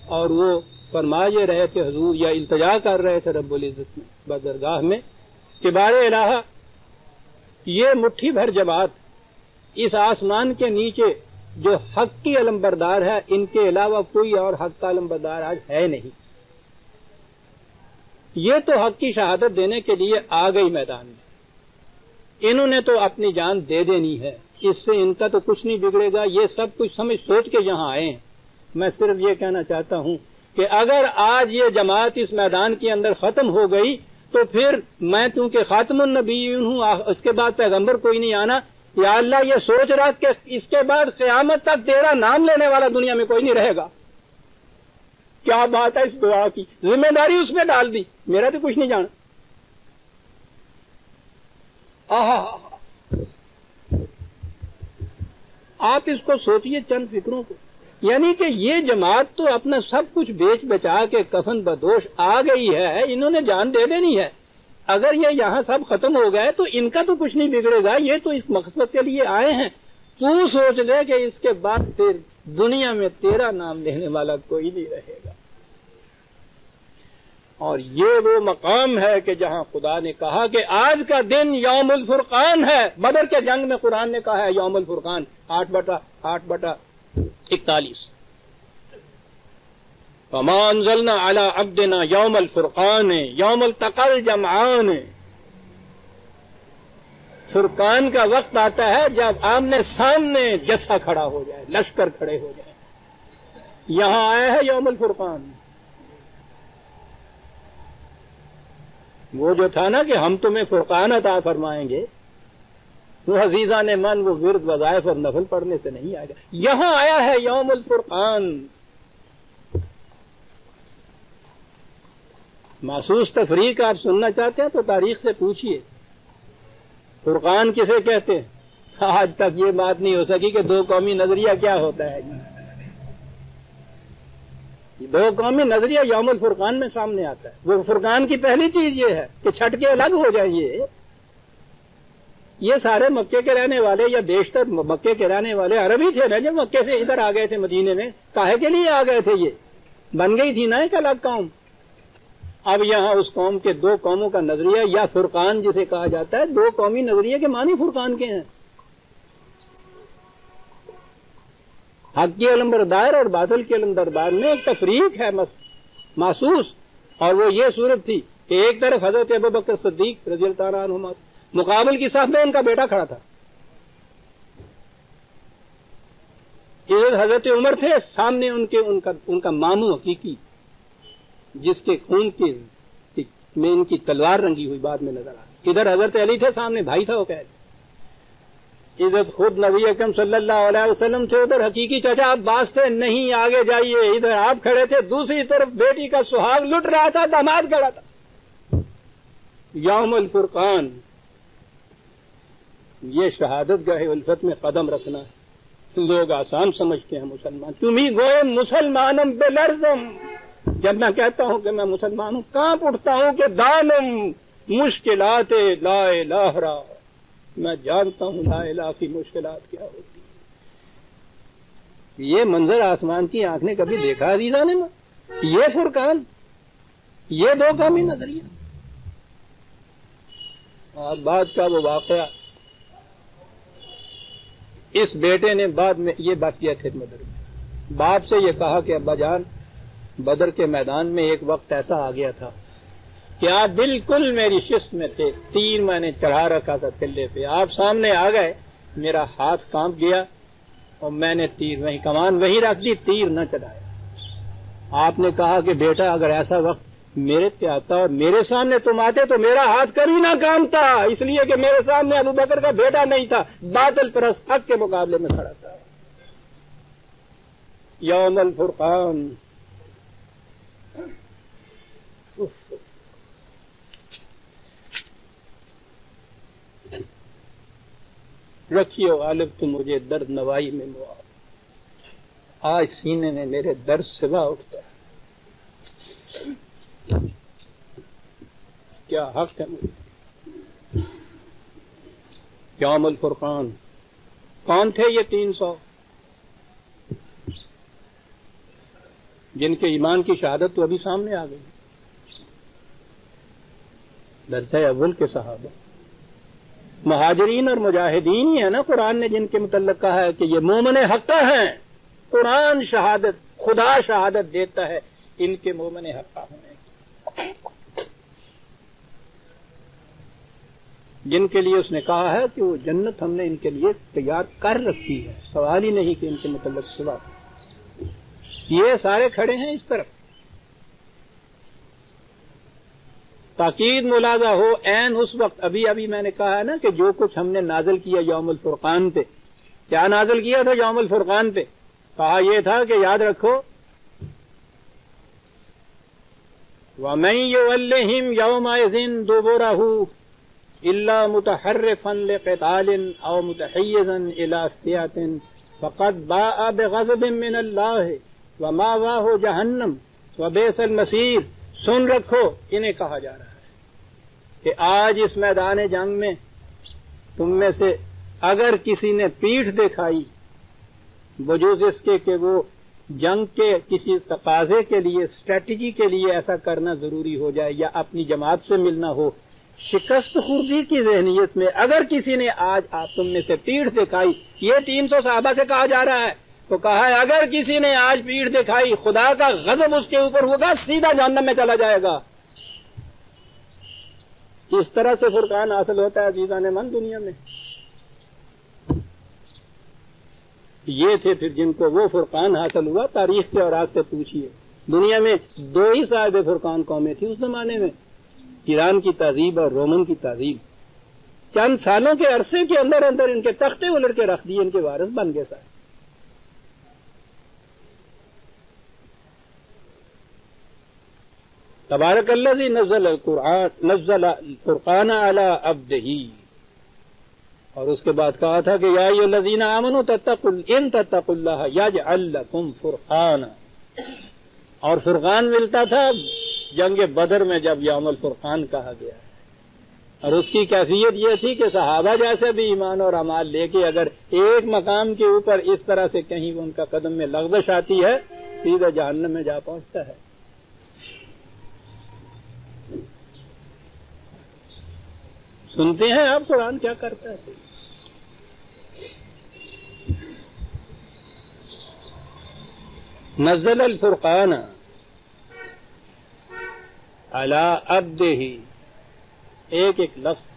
A: اور وہ فرمائے رہے تھے حضور، یا التجا کر رہے تھے رب العزت میں بدرگاہ میں کہ بار الہ، یہ مٹھی بھر جماعت اس آسمان کے نیچے جو حق کی علمبردار ہے، ان کے علاوہ کوئی اور حق کا علمبردار آج ہے نہیں۔ یہ تو حق کی شہادت دینے کے لیے آ گئی میدان میں، انہوں نے تو اپنی جان دے دینی ہے، اس سے ان کا تو کچھ نہیں بگڑے گا، یہ سب کچھ سمجھ سوچ کے یہاں آئے ہیں۔ میں صرف یہ کہنا چاہتا ہوں کہ اگر آج یہ جماعت اس میدان کے اندر ختم ہو گئی تو پھر میں چونکہ خاتم النبیین ہوں، اس کے بعد پیغمبر کوئی نہیں آنا، یا اللہ یہ سوچ رکھ کہ اس کے بعد قیامت تک تیرا نام لینے والا دنیا میں کوئی نہیں رہے گا۔ کیا بات ہے اس دعا کی، ذمہ داری اس میں ڈال دی، میرا تو کچھ نہیں جانا۔ آپ اس کو سوچئے چند فکروں کو، یعنی کہ یہ جماعت تو اپنا سب کچھ بیچ بچا کے کفن بدوش آ گئی ہے، انہوں نے جان دے دینی ہے۔ اگر یہ یہاں سب ختم ہو گئے تو ان کا تو کچھ نہیں بگڑے گا، یہ تو اس مقصد کے لیے آئے ہیں۔ تو سوچ لے کہ اس کے بعد پھر دنیا میں تیرا نام لینے والا کوئی نہیں رہے گا۔ اور یہ وہ مقام ہے کہ جہاں خدا نے کہا کہ آج کا دن یوم الفرقان ہے۔ بدر کے جنگ میں قرآن نے کہا ہے یوم الفرقان 8/8/41۔ وما انزلنا علی عبدنا یوم الفرقان یوم التقى الجمعان۔ فرقان کا وقت آتا ہے جب آمنے سامنے جتھا کھڑا ہو جائے، لشکر کھڑے ہو جائے، یہاں آیا ہے یوم الفرقان۔ وہ جو تھا نا کہ ہم تمہیں فرقان عطا فرمائیں گے، وہ عزیزان من وہ ورد وظائف اور نفل پڑھنے سے نہیں آئے گا، یہاں آیا ہے یوم الفرقان۔ محسوس تفریق آپ سننا چاہتے ہیں تو تاریخ سے پوچھئے فرقان کسے کہتے ہیں؟ آج تک یہ بات نہیں ہو سکی کہ دو قومی نظریہ کیا ہوتا ہے۔ دو قومی نظریہ یوم الفرقان میں سامنے آتا ہے۔ وہ فرقان کی پہلی چیز یہ ہے کہ چھٹ کے الگ ہو جائیں۔ یہ سارے مکے کے رہنے والے یا بیشتر مکے کے رہنے والے عرب ہی تھے نا، جب مکے سے ادھر آ گئے تھے مدینے میں، کاہے کے لیے آ گئے تھے؟ یہ بن گئی تھی نا ایک الگ قوم۔ اب یہاں اس قوم کے دو قوموں کا نظریہ یا فرقان جسے کہا جاتا ہے، دو قومی نظریے کے معنی فرقان کے ہیں۔ حق کی علمبردار اور باطل کی علمبردار میں ایک تفریق ہے محسوس، اور وہ یہ صورت تھی کہ ایک طرف حضرت ابوبکر صدیق رضی اللہ تعالیٰ عنہ، مقابل کی صف میں ان کا بیٹا کھڑا تھا، حضرت عمر تھے، سامنے ان کا ماموں حقیقی جس کے خون میں ان کی تلوار رنگی ہوئی بعد میں نظر آئی، ادھر حضرت علی تھے، سامنے بھائی تھا وہ قید، ادھر خود نبی اکرم صلی اللہ علیہ وسلم تھے، ادھر حقیقی چچا عباس تھے، نہیں آگے جائیے، ادھر آپ کھڑے تھے، دوسری طرف بیٹی کا سہاگ لٹ رہا تھا، داماد کھڑا تھا۔ یوم الفرقان، یہ شہادت گاہ الفت میں قدم رکھنا ہے۔ لوگ آسان سمجھتے ہیں مسلمان، تمہیں گوئے مسلمانم بلرزم، جب میں کہتا ہوں کہ میں مسلمان ہوں کانپ اٹھتا ہوں کہ دانم مشکلات لا الہ را میں جانتا ہوں لا الہ کی مشکلات کیا ہوتی ہیں۔ یہ منظر آسمان کی آنکھ نے کبھی دیکھا عزیزان نے؟ یہ فرقان، یہ دو کامی نظریہ۔ اور بعد کا وہ واقعہ، اس بیٹے نے بعد میں یہ بات کیا تھے مدر میں، باپ سے یہ کہا کہ ابا جان بدر کے میدان میں ایک وقت ایسا آ گیا تھا کہ آپ بالکل میری شست میں تھے، تیر میں نے چڑھا رکھا تھا تلے پہ، آپ سامنے آ گئے، میرا ہاتھ کانپ گیا اور میں نے تیر وہیں کمان وہیں رکھ دی، تیر نہ چڑھایا۔ آپ نے کہا کہ بیٹا اگر ایسا وقت میرے پہ آتا اور میرے سامنے تم آتے تو میرا ہاتھ کبھی نہ کامتا، اس لیے کہ میرے سامنے ابو بکر کا بیٹا نہیں تھا، باطل پرست حق کے مقابلے میں کھڑا تھا۔ یوم الفرقان، رکھیے غالب تو مجھے درد نوائی میں معاف، آج سینے میں میرے درد سوا اٹھتا ہے، کیا حق ہے مجھے۔ یوم الفرقان، کون تھے یہ 300 جن کے ایمان کی شہادت تو ابھی سامنے آ گئی؟ درجہ اول کے صحابہ، مہاجرین اور مجاہدین ہی ہے نا قرآن نے جن کے متعلق کہا ہے کہ یہ مومن حقہ ہیں۔ قرآن شہادت، خدا شہادت دیتا ہے ان کے مومن حقہ ہونے کی، جن کے لیے اس نے کہا ہے کہ وہ جنت ہم نے ان کے لیے تیار کر رکھی ہے، سوال ہی نہیں کہ ان کے متعلق سوا۔ یہ سارے کھڑے ہیں اس طرف، تاکید ملازہ ہو عین اس وقت۔ ابھی میں نے کہا ہے نا کہ جو کچھ ہم نے نازل کیا یوم الفرقان پہ، کیا نازل کیا تھا یوم الفرقان پہ؟ کہا یہ تھا کہ یاد رکھو وَمَن يُوَلِّهِمْ يَوْمَئِذٍ دُبُرَهُ إِلَّا مُتَحَرِّفًا لِقِتَالٍ أَوْ مُتَحَيِّزًا إِلَىٰ فِئَةٍ فَقَدْ بَاءَ بِغَضَبٍ مِّنَ اللَّهِ وَمَأْوَاهُ جَهَنَّمُ وَبِئْسَ الْمَصِيرُ۔ سن رکھو، انہیں کہا جا رہا ہے کہ آج اس میدان جنگ میں تم میں سے اگر کسی نے پیٹھ دکھائی وجود اس کے کہ وہ جنگ کے کسی تقاضے کے لیے، اسٹریٹجی کے لیے ایسا کرنا ضروری ہو جائے یا اپنی جماعت سے ملنا ہو، شکست خوردی کی ذہنیت میں اگر کسی نے آج آپ تم میں سے پیٹھ دکھائی، یہ 300 صحابہ سے کہا جا رہا ہے، تو کہا ہے اگر کسی نے آج پیٹھ دکھائی خدا کا غضب اس کے اوپر ہوگا، سیدھا جہنم میں چلا جائے گا۔ اس طرح سے فرقان حاصل ہوتا ہے عزیزان من دنیا میں۔ یہ تھے پھر جن کو وہ فرقان حاصل ہوا، تاریخ کے اوراق سے پوچھیے۔ دنیا میں 2 ہی صاحب فرقان قومیں تھیں اس زمانے میں، ایران کی تہذیب اور رومن کی تہذیب۔ چند سالوں کے عرصے کے اندر ان کے تختے الٹ کے رکھ دیے، ان کے وارث بن گئے صاحب۔ تبارک الذی نزل الفرقان علی عبدہ، اور اس کے بعد کہا تھا کہ یا ایھا الذین آمنوا ان تتقوا اللہ یجعل لکم فرقانا، اور فرقان ملتا تھا جنگ بدر میں جب یوم الفرقان کہا گیا ہے۔ اور اس کی کیفیت یہ تھی کہ صحابہ جیسے بھی ایمان اور اعمال لے کے اگر ایک مقام کے اوپر اس طرح سے کہیں ان کا قدم میں لغزش آتی ہے، سیدھا جہنم میں جا پہنچتا ہے۔ سنتے ہیں آپ قرآن کیا کرتا ہے؟ نزل الفرقان علی عبدہ، ایک لفظ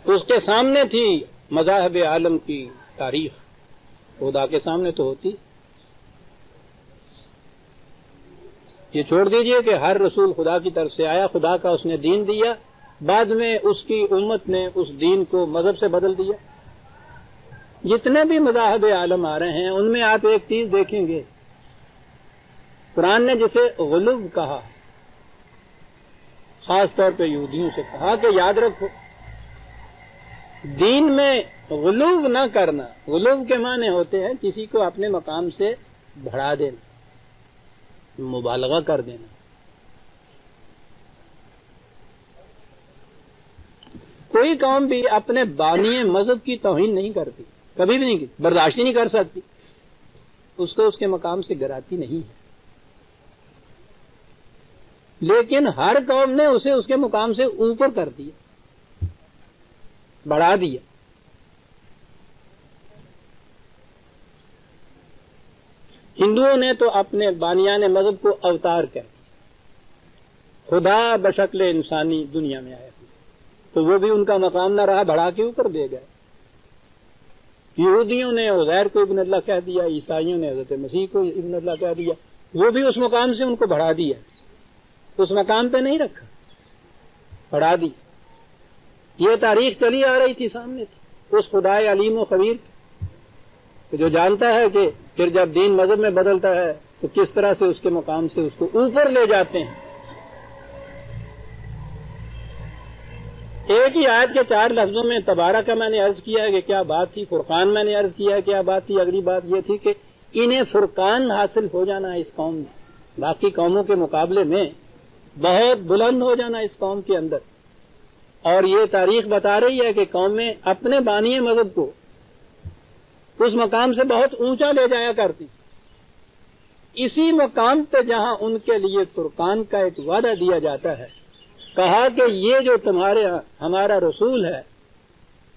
A: اس کے سامنے تھی مذاہب عالم کی تاریخ، خدا کے سامنے تو ہوتی۔ یہ چھوڑ دیجئے کہ ہر رسول خدا کی طرف سے آیا، خدا کا اس نے دین دیا، بعد میں اس کی امت نے اس دین کو مذہب سے بدل دیا۔ جتنے بھی مذاہب عالم آ رہے ہیں ان میں آپ ایک چیز دیکھیں گے، قرآن نے جسے غلو کہا، خاص طور پہ یہودیوں سے کہا کہ یاد رکھو دین میں غلو نہ کرنا۔ غلو کے معنی ہوتے ہیں کسی کو اپنے مقام سے بڑھا دینا، مبالغہ کر دینا۔ کوئی قوم بھی اپنے بانی مذہب کی توہین نہیں کرتی، کبھی بھی نہیں کی، برداشت ہی نہیں کر سکتی، اس کو اس کے مقام سے گراتی نہیں ہے، لیکن ہر قوم نے اسے اس کے مقام سے اوپر کر دیا، بڑھا دیا۔ ہندوؤں نے تو اپنے بانیان مذہب کو اوتار کہہ دیا، خدا بشکل انسانی دنیا میں آیا، تو وہ بھی ان کا مقام نہ رہا، بڑھا کے اوپر دے گئے۔ یہودیوں نے عزیر کو ابن اللہ کہہ دیا، عیسائیوں نے حضرت مسیح کو ابن اللہ کہہ دیا، وہ بھی اس مقام سے ان کو بڑھا دیا، اس مقام پہ نہیں رکھا، بڑھا دی۔ یہ تاریخ چلی آ رہی تھی، سامنے تھی اس خدائے علیم و خبیر کہ جو جانتا ہے کہ پھر جب دین مذہب میں بدلتا ہے تو کس طرح سے اس کے مقام سے اس کو اوپر لے جاتے ہیں۔ ایک ہی آیت کے 4 لفظوں میں تبارہ کا میں نے عرض کیا ہے کہ کیا بات تھی، فرقان میں نے عرض کیا ہے کیا بات تھی، اگلی بات یہ تھی کہ انہیں فرقان حاصل ہو جانا ہے اس قوم میں، باقی قوموں کے مقابلے میں بہت بلند ہو جانا اس قوم کے اندر، اور یہ تاریخ بتا رہی ہے کہ قومیں اپنے بانی مذہب کو اس مقام سے بہت اونچا لے جایا کرتی، اسی مقام پہ جہاں ان کے لیے فرقان کا ایک وعدہ دیا جاتا ہے، کہا کہ یہ جو تمہارے ہاں ہمارا رسول ہے،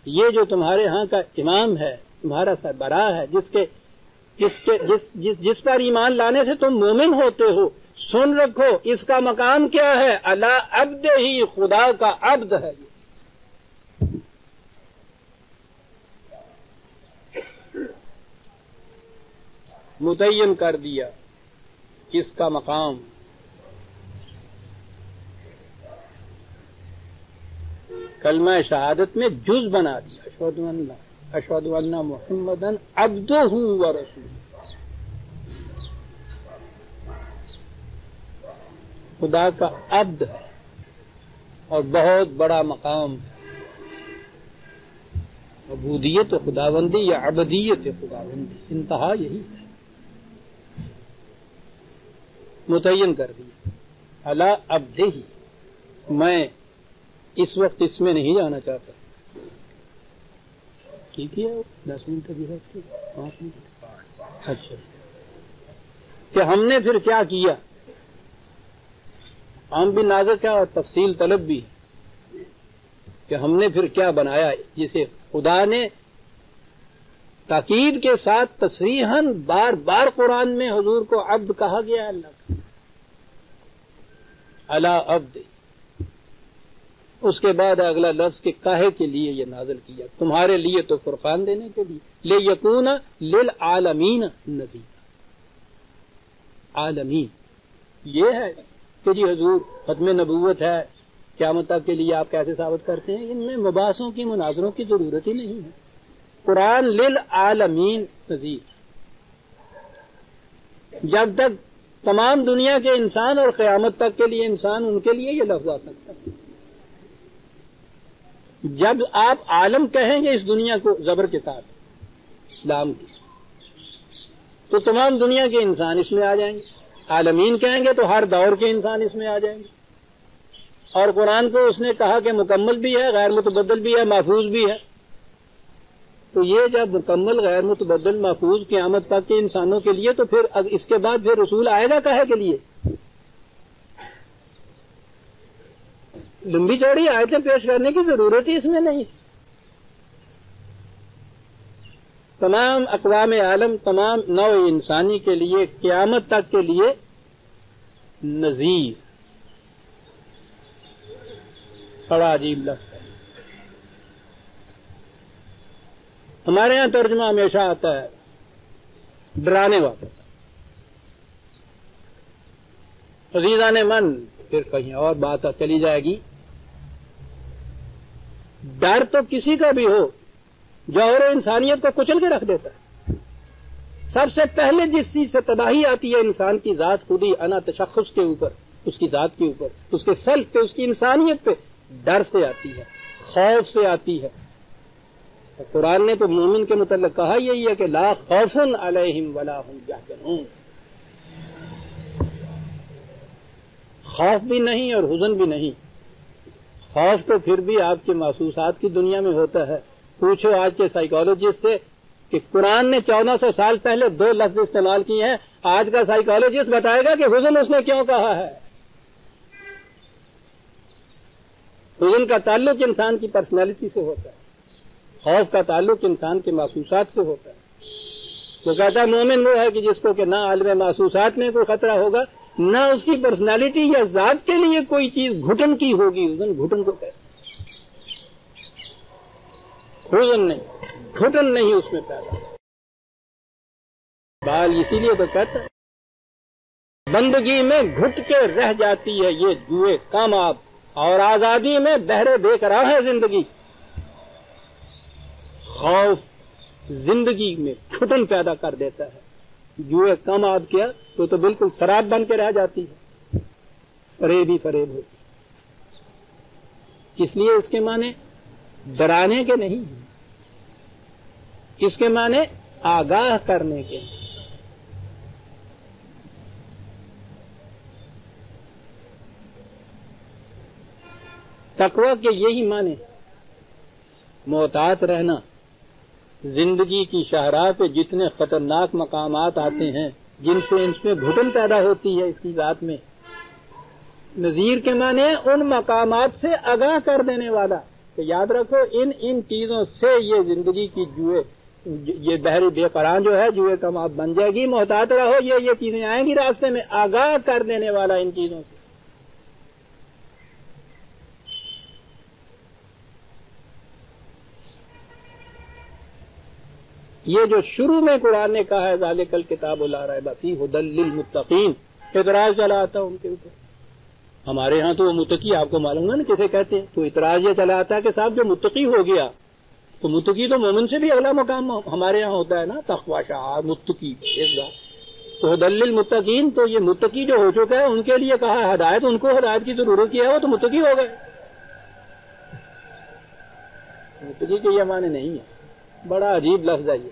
A: یہ جو تمہارے ہاں کا امام ہے، تمہارا سربراہ ہے، جس پر ایمان لانے سے تم مومن ہوتے ہو، سن رکھو اس کا مقام کیا ہے، الا عبد ہی، خدا کا عبد ہے۔ متعین کر دیا اس کا مقام، کلمہ شہادت میں جز بنا دیا، اشہد ان محمدً عبدہ ورسولہ، خدا کا عبد ہے اور بہت بڑا مقام ہے۔ عبودیت خداوندی یا عبدیت خداوندی، انتہا یہی ہے، متعین کر دیا الا عبدہ ہی۔ میں اس وقت اس میں نہیں جانا چاہتا، ٹھیک ہے 10 منٹ ابھی رکھتے 5 منٹ، اچھا کہ ہم نے پھر کیا کیا، ہم بھی نازک ہے اور تفصیل طلب بھی کہ ہم نے پھر کیا بنایا، جسے خدا نے تاکید کے ساتھ تصریحاً بار بار قرآن میں حضور کو عبد کہا گیا ہے اللہ کا، الا عبد۔ اس کے بعد اگلا لفظ کہ کاہے کے لیے یہ نازل کیا، تمہارے لیے تو فرقان دینے کے لیے، لیکون للعالمین نذیر، عالمین یہ ہے کہ جی حضور ختم نبوت ہے، قیامت تک کے لیے آپ کیسے ثابت کرتے ہیں، ان میں مباحثوں کی مناظروں کی ضرورت ہی نہیں ہے، قرآن للعالمین نذیر، جب تک تمام دنیا کے انسان اور قیامت تک کے لیے انسان، ان کے لیے یہ لفظ آ سکتا ہے۔ جب آپ عالم کہیں گے اس دنیا کو زبر کے ساتھ اسلام کی، تو تمام دنیا کے انسان اس میں آ جائیں گے، عالمین کہیں گے تو ہر دور کے انسان اس میں آ جائیں گے، اور قرآن کو اس نے کہا کہ مکمل بھی ہے، غیر متبدل بھی ہے، محفوظ بھی ہے، تو یہ جب مکمل غیر متبدل محفوظ قیامت تک کے انسانوں کے لیے، تو پھر اس کے بعد پھر رسول آئے گا کہے کے لیے؟ لمبی چوڑی آیتیں پیش کرنے کی ضرورت ہی اس میں نہیں۔ تمام اقوام عالم، تمام نوع انسانی کے لیے قیامت تک کے لیے نذیر، بڑا عجیب لفظ ہے۔ ہمارے یہاں ترجمہ ہمیشہ آتا ہے ڈرانے والا، عزیزان من، پھر کہیں اور بات چلی جائے گی۔ ڈر تو کسی کا بھی ہو جوہر انسانیت کو کچل کے رکھ دیتا ہے۔ سب سے پہلے جس چیز سے تباہی آتی ہے انسان کی ذات خودی، انا تشخص کے اوپر، اس کی ذات کے اوپر، اس کے سیلف پہ، اس کی انسانیت پہ ڈر سے آتی ہے، خوف سے آتی ہے۔ قرآن نے تو مومن کے متعلق کہا یہی ہے کہ لا خوف علیہم ولا هم یحزنون، خوف بھی نہیں اور حزن بھی نہیں، خوف تو پھر بھی آپ کے محسوسات کی دنیا میں ہوتا ہے. پوچھو آج کے سائیکالوجسٹ سے کہ قرآن نے 1400 سال پہلے 2 لفظ استعمال کیے ہیں. آج کا سائیکالوجسٹ بتائے گا کہ حزن اس نے کیوں کہا ہے. حزن کا تعلق انسان کی پرسنالٹی سے ہوتا ہے. خوف کا تعلق انسان کے محسوسات سے ہوتا ہے. وہ کہتا ہے مومن وہ ہے کہ جس کو کہ نہ عالم محسوسات میں کوئی خطرہ ہوگا نہ اس کی پرسنالٹی یا ذات کے لیے کوئی چیز گھٹن کی ہوگی. حزن گھٹن کو کہتے ہیں. حزن نہیں، گھٹن نہیں اس میں پیدا. بال اسی لیے تو کہتا ہے بندگی میں گھٹ کے رہ جاتی ہے یہ جوئے کامیاب، اور آزادی میں بہرے بے قرار ہے زندگی. خوف زندگی میں گھٹن پیدا کر دیتا ہے. جوئے کامیاب کیا تو بالکل شراب بن کے رہ جاتی ہے، فریب ہی فریب ہوتی. اس لیے اس کے معنی ڈرانے کے نہیں، اس کے معنی آگاہ کرنے کے. تقویٰ کے یہی معنی محتاط رہنا. زندگی کی شاہراہ پہ جتنے خطرناک مقامات آتے ہیں جن سے اس میں گھٹن پیدا ہوتی ہے اس کی ذات میں، نذیر کے معنی ان مقامات سے آگاہ کر دینے والا کہ یاد رکھو ان چیزوں سے یہ زندگی کی جوئے، یہ بحری بے قرار جو ہے جوئے کا ماب بن جائے گی. محتاط رہو، یہ چیزیں آئیں گی راستے میں. آگاہ کر دینے والا ان چیزوں سے. یہ جو شروع میں قرآن نے کہا ہے ذالک الکتاب لا ریب فیہ ھدی للمتقین، اعتراض چلا آتا ان کے اوپر. ہمارے ہاں تو وہ متقی آپ کو معلوم ہے نا کسے کہتے ہیں. تو اعتراض یہ چلا آتا ہے کہ صاحب جو متقی ہو گیا تو متقی تو مومن سے بھی اگلا مقام ہمارے ہاں ہوتا ہے نا، تقویٰ شعار متقی ایک بات. تو ھدی للمتقین، تو یہ متقی جو ہو چکا ہے ان کے لیے کہا ہے ہدایت. ان کو ہدایت کی ضرورت کیا ہے، وہ تو متقی ہو گئے. متقی کے یہ معنی نہیں ہے. بڑا عجیب لفظ ہے یہ.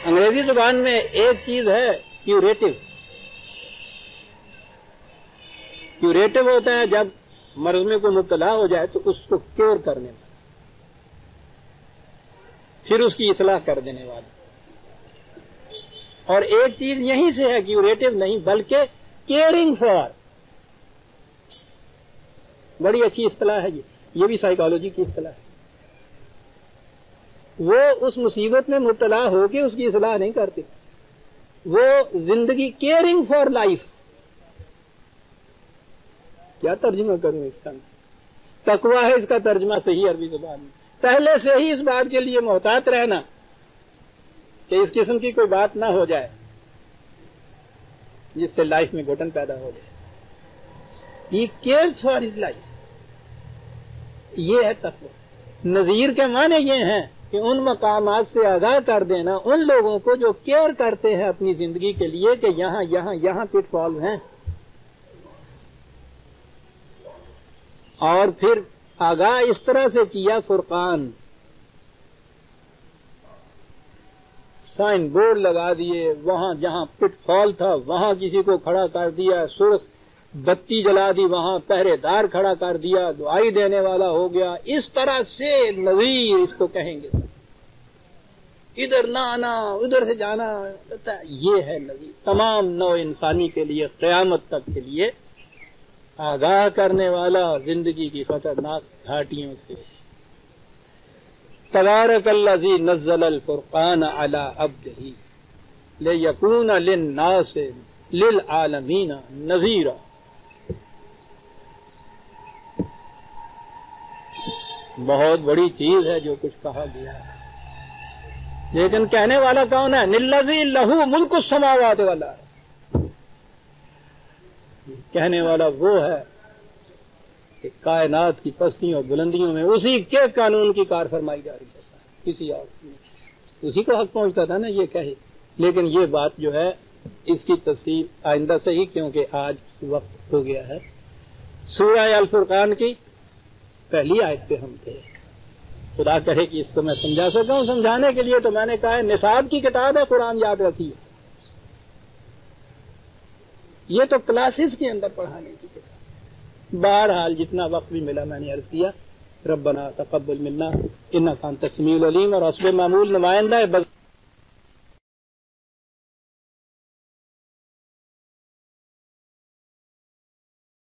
A: انگریزی زبان میں ایک چیز ہے کیوریٹو. کیوریٹو ہوتا ہے جب مرض میں کوئی مبتلا ہو جائے تو اس کو کیور کرنے والا، پھر اس کی اصلاح کر دینے والا. اور ایک چیز یہیں سے ہے کیوریٹو نہیں بلکہ کیئرنگ فار. بڑی اچھی اصطلاح ہے یہ بھی سائیکالوجی کی اصطلاح ہے. وہ اس مصیبت میں مبتلا ہو کے اس کی اصلاح نہیں کرتے، وہ زندگی کیئرنگ فار لائف. کیا ترجمہ کروں اس کا؟ تقویٰ ہے اس کا ترجمہ صحیح عربی زبان میں. پہلے سے ہی اس بات کے لیے محتاط رہنا کہ اس قسم کی کوئی بات نہ ہو جائے جس سے لائف میں گھٹن پیدا ہو جائے. ہی کیئرز فار ہز لائف. یہ ہے تقویٰ. نذیر کے معنی یہ ہیں کہ ان مقامات سے آگاہ کر دینا ان لوگوں کو جو کیئر کرتے ہیں اپنی زندگی کے لیے کہ یہاں یہاں یہاں پٹ فال ہیں، اور پھر آگاہ اس طرح سے کیا. فرقان سائن بورڈ لگا دیے، وہاں جہاں پٹ فال تھا وہاں کسی کو کھڑا کر دیا، سرخ بتی جلا دی، وہاں پہرے دار کھڑا کر دیا، دعائی دینے والا ہو گیا. اس طرح سے نذیر اس کو کہیں گے. ادھر نہ آنا، ادھر سے جانا، یہ ہے نذیر. تمام نوع انسانی کے لیے قیامت تک کے لیے آگاہ کرنے والا زندگی کی خطرناک گھاٹیوں سے. تبارک الذی نزل الفرقان علی عبدہ لیکون للناس للعالمین نذیرا. بہت بڑی چیز ہے جو کچھ کہا گیا ہے، لیکن کہنے والا کون ہے؟ للذی لہ ملک السماوات والارض. کہنے والا وہ ہے کہ کائنات کی پستیوں بلندیوں میں اسی کے قانون کی کار فرمائی جا رہی ہے. کسی اور اسی کو حق پہنچتا تھا نا یہ کہے. لیکن یہ بات جو ہے اس کی تفصیل آئندہ سے ہی، کیونکہ آج وقت ہو گیا ہے. سورہ الفرقان کی پہلی آیت پہ ہم تھے. خدا کہے کہ اس کو میں سمجھا سکا ہوں. سمجھانے کے لیے تو میں نے کہا ہے نصاب کی کتاب ہے قرآن، یاد رکھیے. یہ تو کلاسز کے اندر پڑھانے کی کتاب. بہرحال جتنا وقت بھی ملا میں نے عرض کیا ربنا تقبل منا انک انت السمیع العلیم، اور حسب معمول نمائندہ